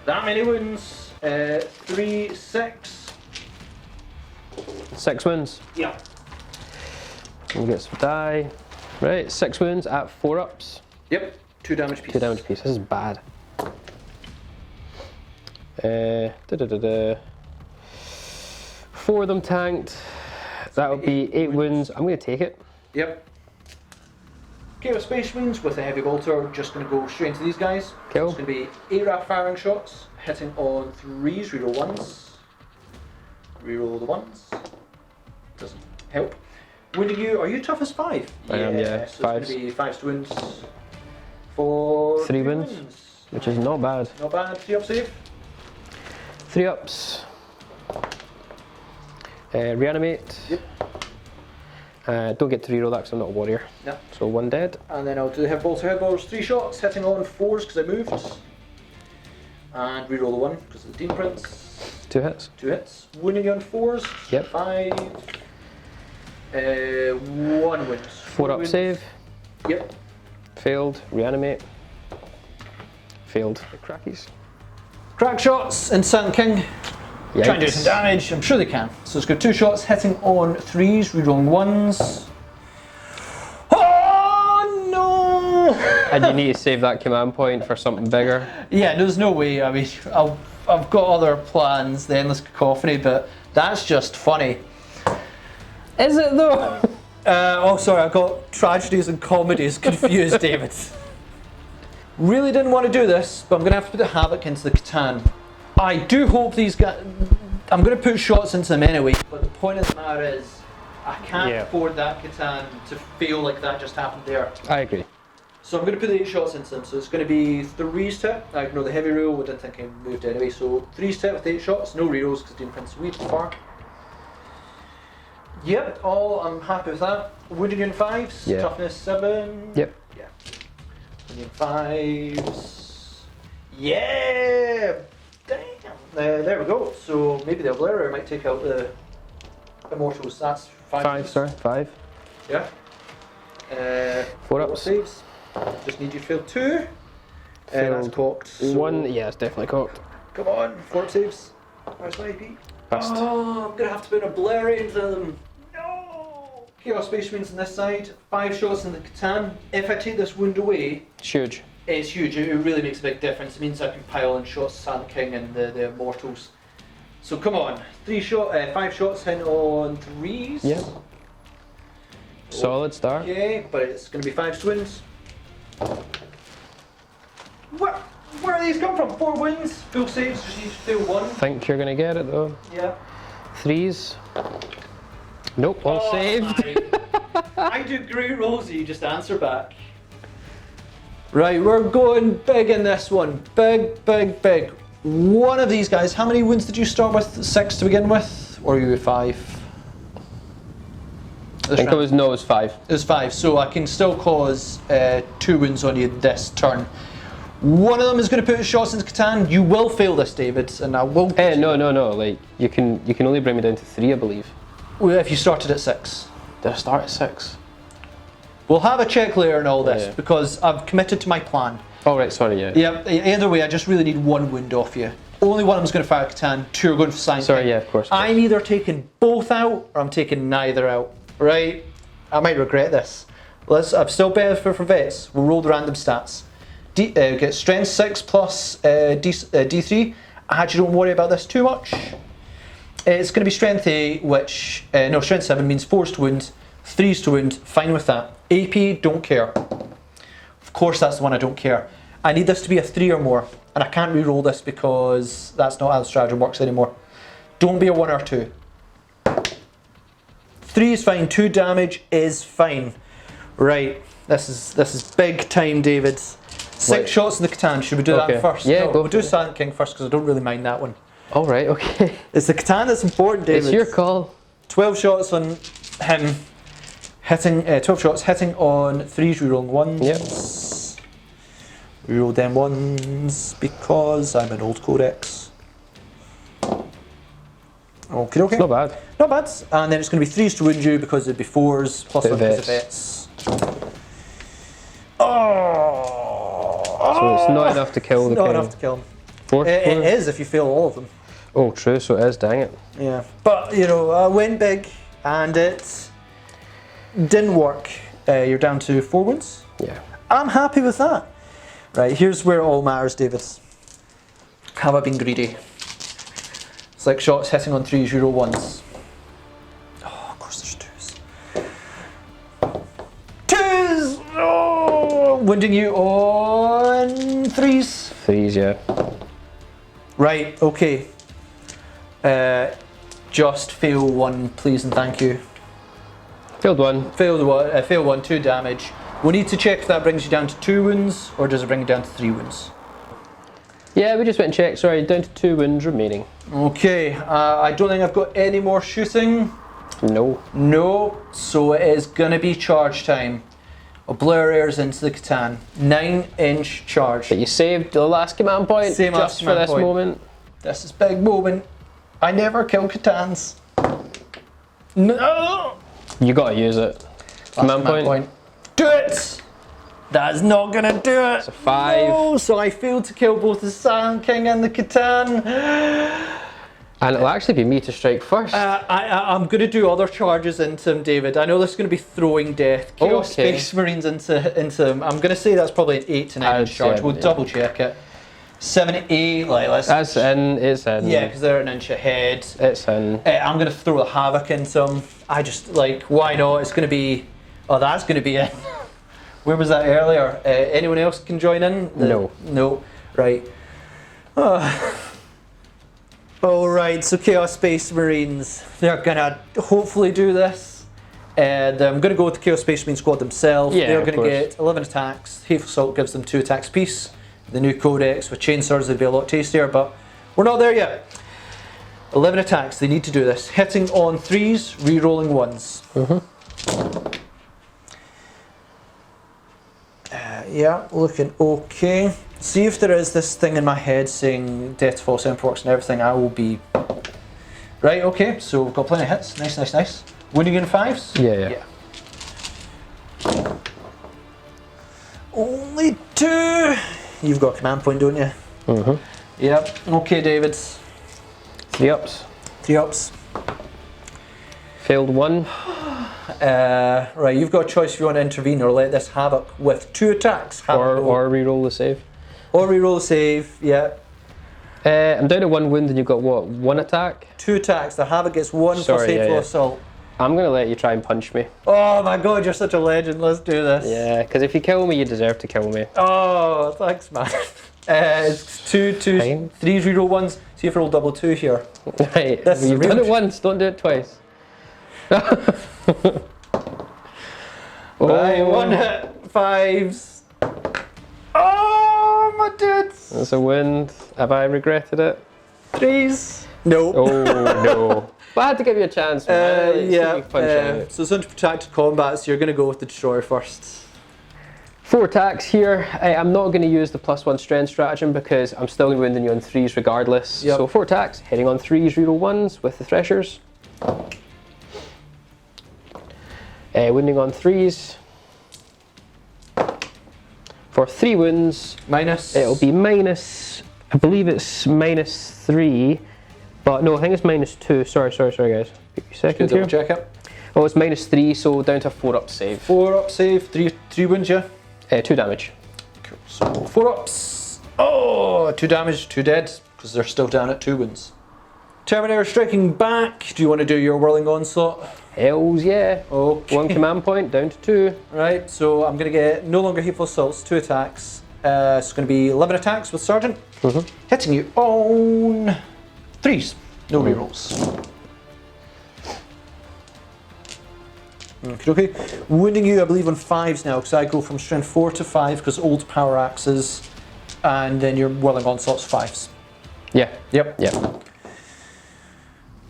That many wounds. 3, 6. 6 wounds. Yeah. We'll get some die. Right, 6 wounds at 4 ups. Yep. 2 damage piece. 2 damage piece. This is bad. 4 of them tanked. That would be 8 wounds. I'm going to take it. Yep. Okay, with Space Marines with a heavy bolter, just going to go straight into these guys. Cool. It's going to be 8 rapid firing shots, hitting on 3s, reroll 1s. Reroll the 1s. Doesn't help. Wounding you, are you tough as 5? I am, yeah. So 5s. It's going to be 5 wounds for 3 wounds, which is not bad. Not bad. 3 up save. 3 ups. Reanimate. Yep. Don't get to reroll that because I'm not a warrior. No. So 1 dead. And then I'll do the headballs. 3 shots, hitting on 4s because I moved. And reroll the 1 because of the Dean Prince. 2 hits. 2 hits. Wounding you on 4s. Yep. 5. 1 wins. 4 up wins. save. Yep. Failed. Reanimate. Failed. Crackies. Crack shots in Silent King. Yikes. Try and do some damage. I'm sure they can. So it's got 2 shots hitting on 3s, rerolling 1s. Oh no! And you need to save that command point for something bigger. Yeah, there's no way. I mean, I've got other plans, the Endless Cacophony, but that's just funny. Is it though? Oh, sorry, I got tragedies and comedies confused, David. Really didn't want to do this, but I'm going to have to put the Havoc into the Catan. I do hope these guys... I'm going to put shots into them anyway, but the point of the matter is, I can't afford that Catan to feel like that just happened there. I agree. So I'm going to put the 8 shots into them, so it's going to be 3s to it. I ignore the heavy roll, I didn't think I moved anyway, so 3s to it with 8 shots, no rerolls because Dean Prince is way too far. Yep, I'm happy with that. Wounding in 5s, Yeah. toughness 7. Yep. Yeah. Wounding 5s. Yeah! Damn! There we go. So maybe the Obliterator might take out the Immortals. That's 5. 5. Yeah. 4 ups. Saves. Just need you to fail 2. That's cocked. So 1, yeah, it's definitely cocked. come on, 4 up saves. Where's my IP? Passed. Oh, I'm going to have to put an Obliterate into them. No! Chaos Space Marines on this side. 5 shots in the Catan. If I take this wound away, It's huge. it's huge. It really makes a big difference. It means I can pile in shots to Sand King and the Immortals. So come on. 5 shots hitting on 3s. Yeah. Solid start. Okay, but it's going to be 5 swings. What Where are these come from? 4 wins, full saves, just need to fail 1. Think you're gonna get it though. Yeah. 3s. Nope, all saved. I do great rolls, you just answer back. Right, we're going big in this one. Big, big, big. One of these guys, how many wounds did you start with? 6 to begin with? Or you were 5? I think it was 5. It was 5, so I can still cause 2 wounds on you this turn. One of them is going to put shots into Catan. You will fail this, David, and I will. No. Like you can only bring me down to 3, I believe. Well, if you started at 6. Did I start at 6? We'll have a check later and all this Yeah. because I've committed to my plan. Oh right, sorry, yeah. Yeah. Either way, I just really need 1 wound off you. Only one of them's going to fire Catan. 2 are going for Science. Sorry, yeah, of course. I'm either taking both out or I'm taking neither out. Right? I might regret this. I'm still better for vets. We'll roll the random stats. Get strength 6 plus D3. Actually, don't worry about this too much. It's going to be strength 8, which strength 7 means 4s to wound, 3s to wound. Fine with that. AP, don't care. Of course, that's the one I don't care. I need this to be a 3 or more, and I can't re-roll this because that's not how the stratagem works anymore. Don't be a 1 or 2. 3 is fine. 2 damage is fine. Right. This is big time, David. 6 shots in the Catan. Should we do that first? Yeah, we'll do Silent King first because I don't really mind that one. All right, okay. It's the Catan that's important, David. It's your call. 12 shots on him. Hitting 12 shots, hitting on 3s, rerolling 1s. Yep. Reroll them 1s because I'm an old Codex. Okay. Not bad. Not bad. And then it's going to be 3s to wound you because it'd be 4s plus Bit 1 of because of vets. Oh! So it's not enough to kill the Not king. enough to kill him. 4? It is if you fail all of them. Oh, true. So it is. Dang it. Yeah. But I went big and it didn't work. You're down to 4 wounds. Yeah. I'm happy with that. Right, here's where it all matters, David. Have I been greedy? 6 shots hitting on 3s, you roll 1s. Oh, of course there's 2s. 2s! Oh, wounding you on 3s. 3s, yeah. Right, okay. Just fail 1, please and thank you. Failed 1. Fail 1, 2 damage. We need to check if that brings you down to 2 wounds or does it bring you down to 3 wounds? Yeah, we just went and checked. Sorry, down to 2 wounds remaining. Okay, I don't think I've got any more shooting. No. No, so it is going to be charge time. Obliterator's into the Catan. 9-inch charge. But you saved the last command point Same just last for command this point. moment. This is big moment. I never kill Catans. No! You gotta use it. Command point. Do it! That's not gonna do it! It's a 5. No, so I failed to kill both the Silent King and the Catan. And it'll actually be me to strike first. I'm going to do other charges into him, David. I know this is going to be throwing death. Chaos Okay. Space Marines into him. I'm going to say that's probably an 8 to 9 inch charge. We'll double check it. 7 to 8, like let's. That's in, it's in. Yeah, because they're an inch ahead. It's in. I'm going to throw the Havoc into him. I just, why not? It's going to be. Oh, that's going to be in. Where was that earlier? Anyone else can join in? No. No. Right. Alright, so Chaos Space Marines, they're gonna hopefully do this. And I'm gonna go with the Chaos Space Marine squad themselves. Yeah, they're of gonna course. get 11 attacks. Hateful Assault gives them 2 attacks apiece. The new Codex with chainswords would be a lot tastier, but we're not there yet. 11 attacks, they need to do this. Hitting on 3s, re-rolling 1s. Yeah, looking okay. See if there is this thing in my head saying Death to False Emperor and everything, I will be... Right, okay, so we've got plenty of hits. Nice, nice, nice. Wounding in 5s? Yeah. Only 2! You've got a command point, don't you? Yep. Okay, David. 3 ups. 3 ups. Failed 1. Right, you've got a choice if you want to intervene or let this Havoc with 2 attacks. Or re-roll the save. Or reroll the save, yeah. I'm down to 1 wound and you've got what? 1 attack? 2 attacks. The Havoc gets 1 plus Hateful Assault. I'm gonna let you try and punch me. Oh my god, you're such a legend. Let's do this. Yeah, because if you kill me, you deserve to kill me. Oh, thanks, man. It's 2, 2, Fine. 3 reroll ones. See if I roll double 2 here. Right, This is you've real done it sh- once, don't do it twice. Right, 1 hit, 5s. Oh, my dudes. That's a wind. Have I regretted it? 3s. Nope. Oh no. But I had to give you a chance, man. Let's see if you can punch out. So it's into protracted combat, so you're going to go with the destroyer first. 4 attacks here. I'm not going to use the +1 strength stratagem because I'm still going to be wounding you on 3s regardless. Yep. So 4 attacks, hitting on 3s, reroll 1s with the threshers. Wounding on 3s. For 3 wounds, Minus. it'll be minus, I believe it's -3, but no, I think it's -2. Sorry guys. Give me a second here. Check it. Oh, it's -3, so down to a 4-up save. 4 up save, 3 wounds, yeah? 2 damage. Cool. So 4 ups. Oh, 2 damage, 2 dead, because they're still down at 2 wounds. Terminator striking back. Do you want to do your whirling onslaught? Hells yeah. Okay. 1 command point, down to 2. Right, so I'm going to get no longer hateful assaults, 2 attacks. It's going to be 11 attacks with Sergeant. Hitting you on 3s. No rerolls. Okay. Wounding you, I believe, on 5s now, because I go from strength 4 to 5 because old power axes, and then your whirling onslaught's 5s. Yeah. Yep. Yeah.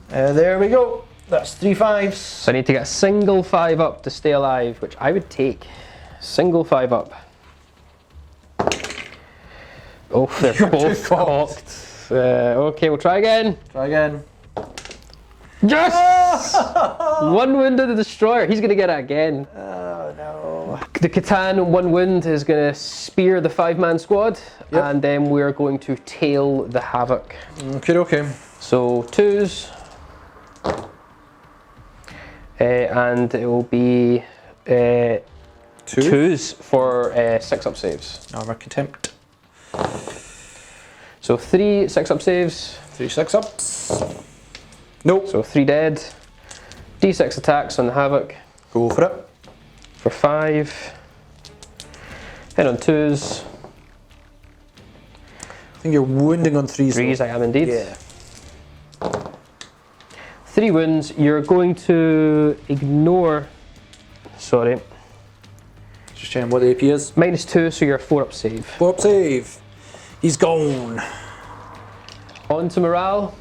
There we go. That's 3 5s. So I need to get a single 5 up to stay alive, which I would take. Single 5 up. Oh, they're You're both too cocked. cocked. Okay, we'll try again. Try again. Yes! 1 wound to the destroyer. He's going to get it again. Oh no. The Catan 1 wound is going to spear the 5-man squad, Yep. and then we're going to tail the Havoc. Okay. So 2s. And it will be 2s for 6-up saves. Armor contempt. So 3 6-up saves. 3 6-ups. Nope. So 3 dead. D6 attacks on the Havoc Go for it. for 5. Hit on 2s. I think you're wounding on 3s. 3s, I am indeed. Yeah. 3 wounds. You're going to ignore. Sorry. Just checking what the AP is. -2, so you're a 4-up save. 4 up save. He's gone. On to morale.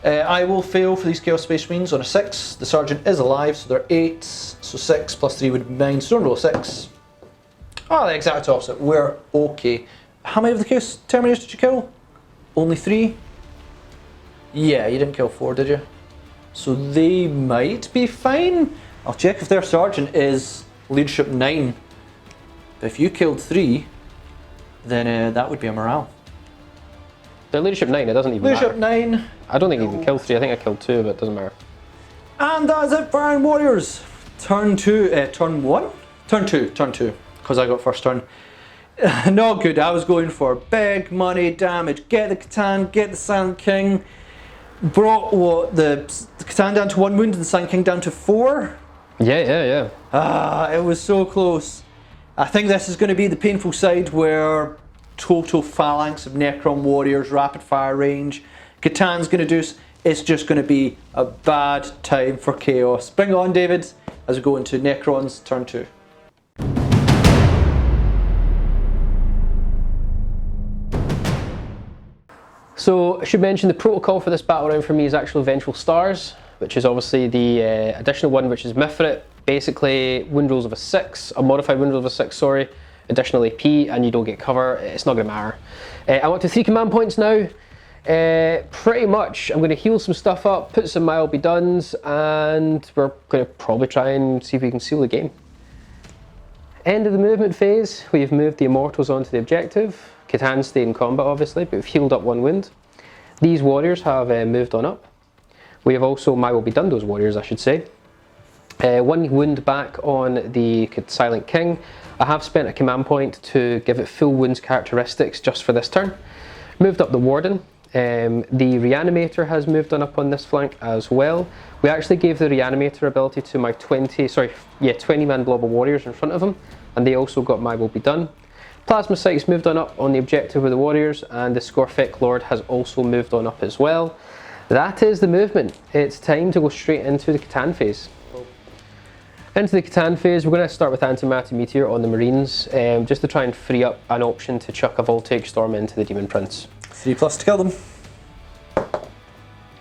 I will fail for these Chaos Space Marines on a 6. The Sergeant is alive, so they're 8s. So 6 plus 3 would be 9. So don't roll a 6. Oh, the exact opposite. We're okay. How many of the Chaos Terminators did you kill? Only 3? Yeah, you didn't kill 4, did you? So they might be fine. I'll check if their Sergeant is Leadership 9. But if you killed 3, then that would be a morale. They're leadership 9, it doesn't even Leadership matter. 9. I don't think you can kill 3, I think I killed 2, but it doesn't matter. And that is it for Iron Warriors. Turn 2, turn 1? Turn 2, because I got first turn. Not good, I was going for big money damage. Get the Catan, get the Silent King. Brought what, the Catan down to 1 wound and the Silent King down to 4? Yeah. Ah, it was so close. I think this is going to be the painful side where total phalanx of Necron warriors, rapid fire range. Catan's going to do. It's just going to be a bad time for chaos. Bring it on, David, as we go into Necrons turn 2. So I should mention the protocol for this battle round for me is actually Vengeful Stars, which is obviously the additional one, which is Mephrit. Basically, wound rolls of a 6, a modified wound roll of a 6, sorry, additional AP, and you don't get cover. It's not going to matter. I want to 3 command points now. Pretty much, I'm going to heal some stuff up, put some mild be dones, and we're going to probably try and see if we can seal the game. End of the movement phase, we've moved the Immortals onto the objective. Catan stayed in combat obviously, but we've healed up 1 wound. These warriors have moved on up. We have also my will be done, those warriors I should say. 1 wound back on the Silent King. I have spent a command point to give it full wounds characteristics just for this turn. Moved up the Warden. The Reanimator has moved on up on this flank as well. We actually gave the Reanimator ability to my 20-man blob of warriors in front of him, and they also got my will be done. Plasma Sights moved on up on the objective with the warriors, and the Scorfic Lord has also moved on up as well. That is the movement. It's time to go straight into the Catan phase. Into the Catan phase, we're going to start with Antimatter Meteor on the Marines, just to try and free up an option to chuck a Voltaic Storm into the Demon Prince. 3+ to kill them.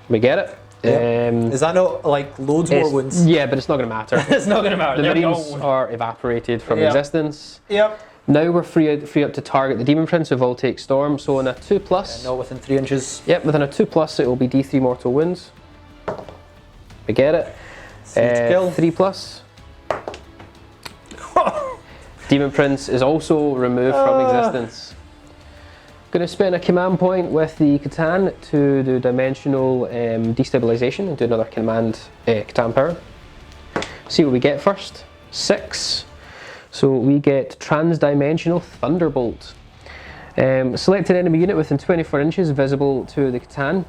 We get it. Is that not like loads more wounds? Yeah, but it's not going to matter. It's not going to matter. The Marines are evaporated from existence. Yep. Now we're free up to target the Demon Prince with Voltaic Storm, so on a 2+. Not within 3 inches. Yep, within a 2+, it will be D3 mortal wounds. We get it. 3+. Demon Prince is also removed from existence. Going to spend a command point with the Catan to do dimensional destabilization and do another command Catan power. See what we get first. 6. So we get Transdimensional Thunderbolt. Select an enemy unit within 24 inches visible to the Catan.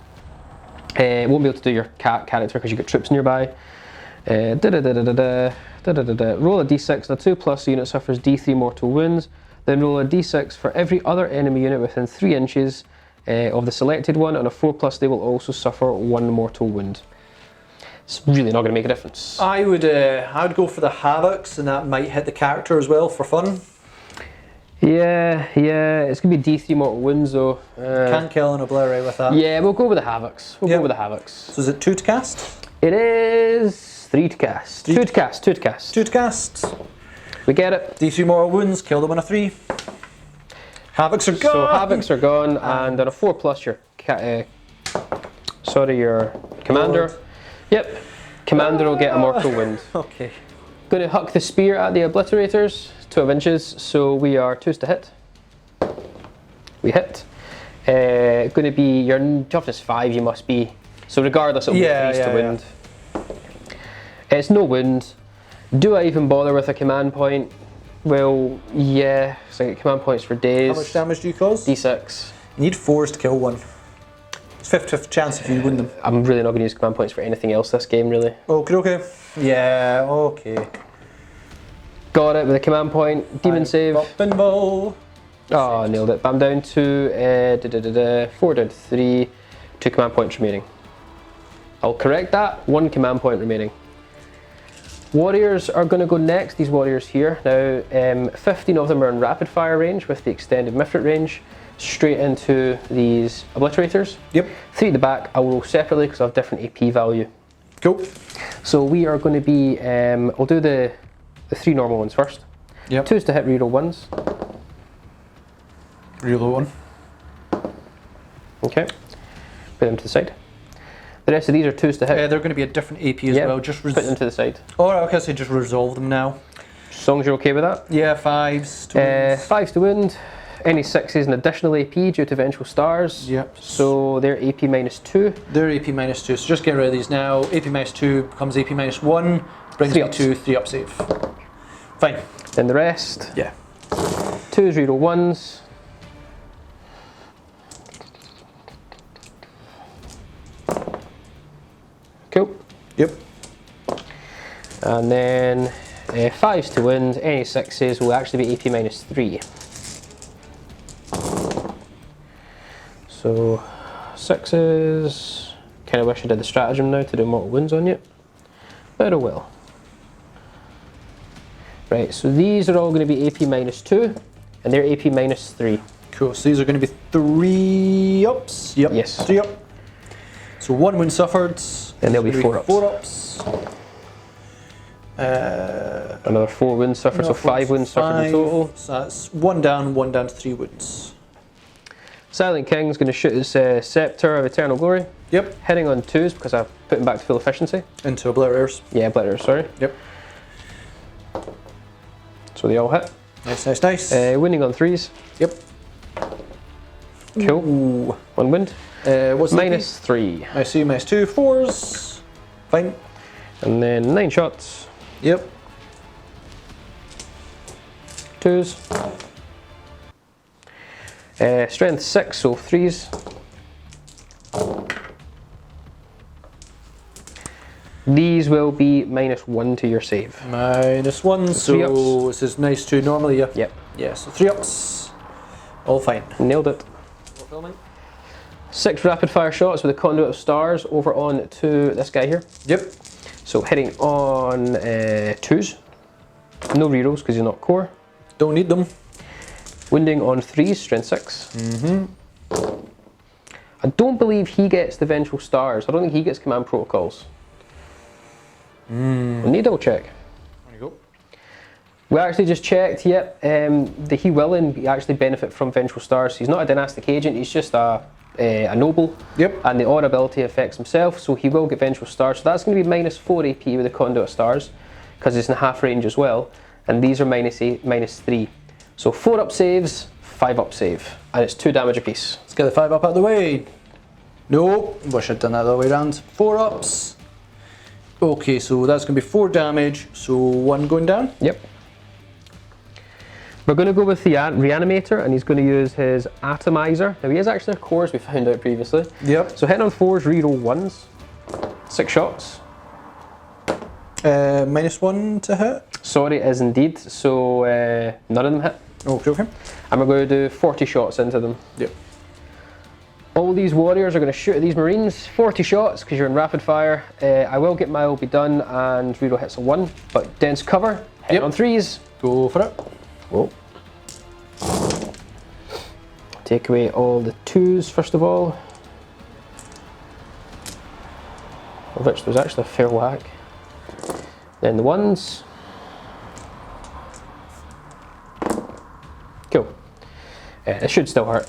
Won't be able to do your character because you've got troops nearby. Roll a d6 and a 2+ unit suffers d3 mortal wounds. Then roll a d6 for every other enemy unit within 3 inches of the selected one, and a 4+ they will also suffer 1 mortal wound. It's really not going to make a difference. I would go for the Havocs, and that might hit the character as well for fun. Yeah, it's going to be d3 mortal wounds though. Can't kill and obliterate with that. Yeah, we'll go with the Havocs. We'll go with the Havocs. So is it 2 to cast? It is 3 to cast. 2 to cast. 2 to cast. 2 to cast. We get it. D3 mortal wounds, kill them on a 3. Havocs are gone! So Havocs are gone, and on a 4+, your commander. Lord. Yep, commander will get a mortal wound. Okay. Going to huck the spear at the obliterators, 12 inches, so we are 2s to hit. We hit. Going to be, your toughness 5 you must be, so regardless it will be 3s to wound. It's no wound. Do I even bother with a command point? Well, yeah, so I get command points for days. How much damage do you cause? D6. You need 4s to kill one. It's 50-50 chance if you win them. I'm really not going to use command points for anything else this game, really. Okay. Yeah, okay. Got it with a command point. Demon save. Pinball. Oh, nailed it. I'm down to 4 down to 3. 2 command points remaining. I'll correct that. 1 command point remaining. Warriors are going to go next, these warriors here. Now, 15 of them are in rapid fire range with the extended Mephrit range, straight into these obliterators. Yep. 3 at the back, I will roll separately because I have different AP value. Cool. So we are going to be, I'll do the 3 normal ones first. Yep. 2s to hit, reroll 1s. Reroll 1. Okay. Put them to the side. The rest of these are 2s to hit. They're going to be a different AP as well. Just put them to the side. Alright, okay, so just resolve them now. As long as you're okay with that. Yeah, 5s to wound. 5s to wound. Any 6s an additional AP due to Vengeful Stars. Yep. So they're AP -2. They're AP -2, so just get rid of these now. AP -2 becomes AP -1, brings me to 3-up save. Fine. Then the rest. Yeah. 2s reroll 1s. Cool. Yep. And then 5s to wound. Any 6s will actually be AP -3. So 6s. Kind of wish I did the stratagem now to do mortal wounds on you, but I will. Right, so these are all going to be AP -2, and they're AP -3. Cool, so these are going to be 3-ups? Yep. Yes. 3-up. So 1 wound suffered. And they'll be 4-ups. 4-ups. Another 4 wounds suffered, so 5 wounds suffered in total. So that's 1 down to 3 wounds. Silent King's going to shoot his Scepter of Eternal Glory. Yep. Hitting on 2s because I've put him back to full efficiency. Into obliterators. Yeah, obliterators, sorry. Yep. So they all hit. Nice. Winning on 3s. Yep. Cool. Ooh. 1 wound. What's -3. -2, -2, 4s. Fine. And then 9 shots. Yep. 2s. Strength 6, so 3s. These will be -1 to your save. -1, so this is -2 normally, yeah. Yep. Yeah, so 3 ups. All fine. Nailed it. 6 rapid fire shots with a conduit of stars over on to this guy here. Yep. So hitting on 2s. No rerolls because you're not core. Don't need them. Wounding on 3s, strength 6. I don't believe he gets the vengeful stars. I don't think he gets command protocols. We need to double check. There you go. We actually just checked, yep, the he will actually benefit from vengeful stars. He's not a dynastic agent, he's just a noble. Yep. And the aura ability affects himself, so he will get vengeful stars. So that's going to be minus 4 AP with the conduit of stars, because it's in half range as well. And these are minus 3. So 4 up saves, 5 up save, and it's 2 damage apiece. Let's get the 5 up out of the way. No, wish I'd done that the other way around. 4 ups. Okay, so that's going to be 4 damage, so 1 going down. Yep. We're going to go with the Reanimator, and he's going to use his Atomizer. Now he is actually a core, as we found out previously. Yep. So hitting on 4s, reroll 1s. 6 shots. Minus 1 to hit. Sorry, it is indeed. So none of them hit. Okay. And we're going to do 40 shots into them. Yep. All these warriors are going to shoot at these marines. 40 shots, because you're in rapid fire. I will get my be done, and reroll hits a 1. But dense cover, hitting on 3s. Go for it. Whoa. Take away all the 2s first of all. Of which there's actually a fair whack. Then the 1s. Cool. It should still hurt.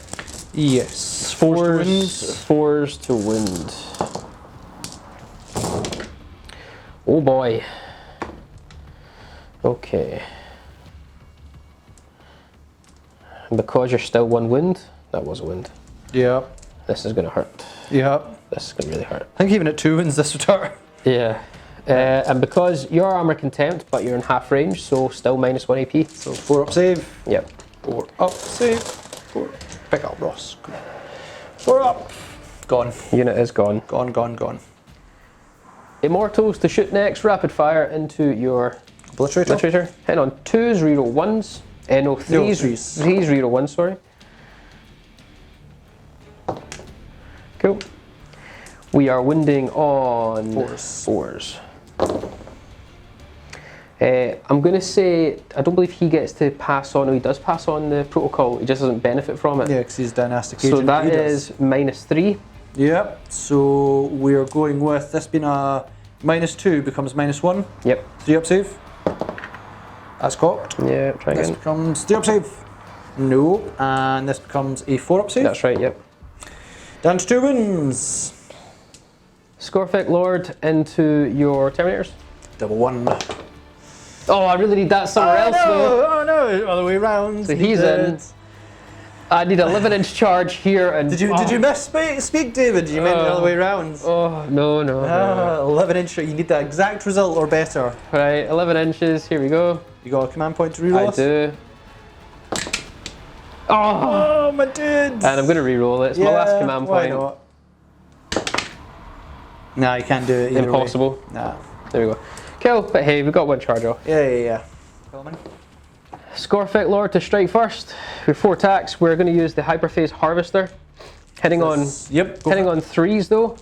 Yes. 4s to wound. Oh boy. Okay. And because you're still 1 wound, that was a wound. Yeah. This is going to hurt. Yeah. This is going to really hurt. I think even at 2 wins this would hurt. Yeah. And because you're armor contempt, but you're in half range, so still minus 1 AP. So 4 up save. Yep. 4 up save. 4. Pick up Ross. 4 up. Gone. Unit is gone. Gone. Immortals to shoot next. Rapid fire into your Obliterator. Hitting on 2s, reroll 1s. No, 3s. 3s, reroll 1s, sorry. Cool. We are wounding on 4s. I'm going to say, I don't believe he gets to pass on, or he does pass on the protocol, he just doesn't benefit from it. Yeah, because he's dynastic agent. So that is minus 3. Yep, so we're going with this being a minus 2 becomes minus 1. Yep. 3 up save. That's cocked. Yeah, try This again. becomes 3 up save. No, and this becomes a 4 up save. That's right, yep. Down to 2 wins. Scorfic Lord into your Terminators. Double 1. Oh, I really need that somewhere else though. Oh no, other way round. So he's in. I need a 11-inch charge here and... Did you misspeak, David? You meant the other way round. Oh, no. 11 inch, you need the exact result or better. Right, 11 inches, here we go. You got a command point to reroll? I do. Oh, my dude! And I'm going to reroll it. It's my last command why point. Not? Nah, you can't do it either Impossible. way. Nah. There we go. Cool, but hey, we've got 1 charge off. Yeah. Scorfic Lord to strike first. With 4 attacks, we're going to use the Hyperphase Harvester. Hitting on 3s though,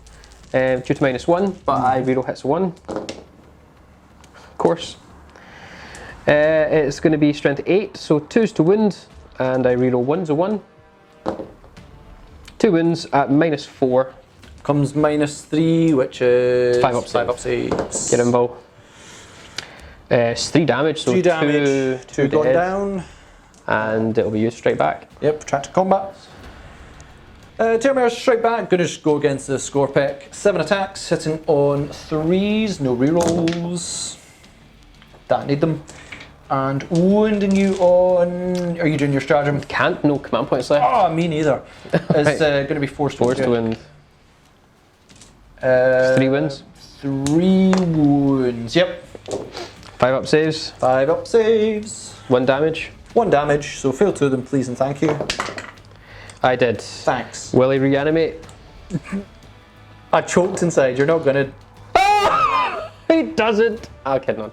due to minus 1, but I reroll hits 1. Of course. It's going to be strength 8, so 2s to wound, and I reroll 1s a 1. 2 wounds at minus 4. Comes minus 3, which is 5 up 6. Get involved. It's 3 damage, so 3 damage, 2 gone down. And it'll be used straight back. Yep, protracted combat. Terminators straight back, gonna just go against the Scorpic. 7 attacks, hitting on 3s, no rerolls. Don't need them. And wounding you on... Are you doing your stratagem? Can't, no command points left. Oh, me neither. It's gonna be 4 to wound. 3 wounds? 3 wounds, yep. 5 up saves. 5 up saves. 1 damage. 1 damage, so fail 2 of them, please and thank you. I did. Thanks. Will he reanimate? I choked inside, you're not gonna... He doesn't. I'll kid on.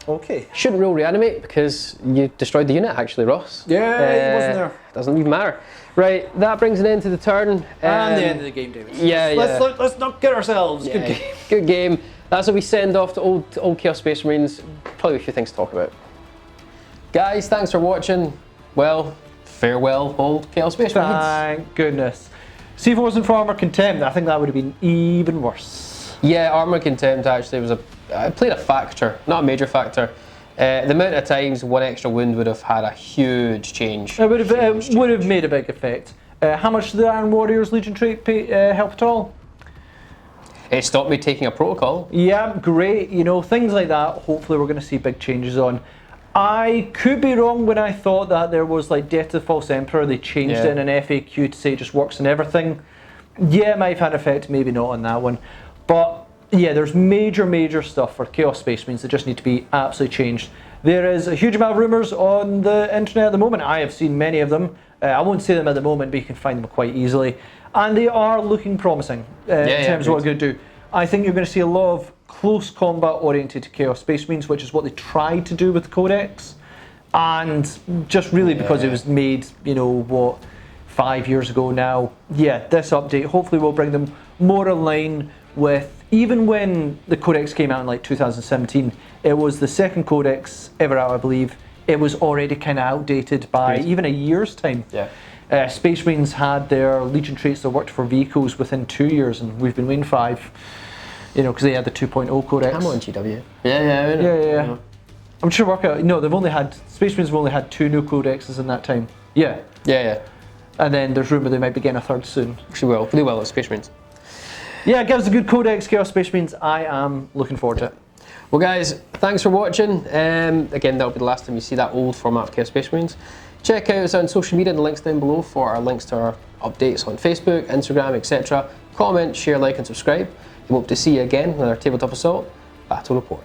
Okay. Shouldn't roll reanimate because you destroyed the unit actually, Ross. Yeah, he wasn't there. Doesn't even matter. Right, that brings an end to the turn. And the end of the game, David. Yeah, Let's not get ourselves. yeah. Good game. Good game. That's what we send off to old Chaos Space Marines. Probably a few things to talk about. Guys, thanks for watching. Well, farewell, old Chaos Space Marines. Thank goodness. See, if it wasn't for Armour Contempt, I think that would have been even worse. Yeah, Armour Contempt actually was played a factor, not a major factor. The amount of times one extra wound would have had a huge change. It would have made a big effect. How much did the Iron Warriors Legion trait help at all? It stopped me taking a protocol. Yeah, great. You know, things like that. Hopefully, we're going to see big changes on. I could be wrong when I thought that there was like Death to the False Emperor. They changed it in an FAQ to say it just works on everything. Yeah, it might have had an effect. Maybe not on that one, but. Yeah, there's major stuff for Chaos Space Marines that just need to be absolutely changed. There is a huge amount of rumours on the internet at the moment. I have seen many of them. I won't say them at the moment, but you can find them quite easily. And they are looking promising in terms of what they're going to do. I think you're going to see a lot of close combat oriented Chaos Space Marines, which is what they tried to do with the Codex. And just really because it was made, 5 years ago now. Yeah, this update hopefully will bring them more in line with, even when the Codex came out in like 2017, it was the second Codex ever out, I believe. It was already kind of outdated by even a year's time. Yeah. Space Marines had their Legion traits that worked for vehicles within 2 years, and we've been waiting 5. Because they had the 2.0 Codex. I'm on GW. Yeah. I'm sure work out. No, Space Marines have only had 2 new Codexes in that time. Yeah. And then there's rumour they might be getting a third soon. Actually will. Pretty well at Space Marines. Yeah, it gives a good Codex, Chaos Space Marines. I am looking forward to it. Well guys, thanks for watching. Again, that'll be the last time you see that old format of Chaos Space Marines. Check out us on social media, the links down below for our links to our updates on Facebook, Instagram, etc. Comment, share, like and subscribe. We hope to see you again with our Tabletop Assault Battle Report.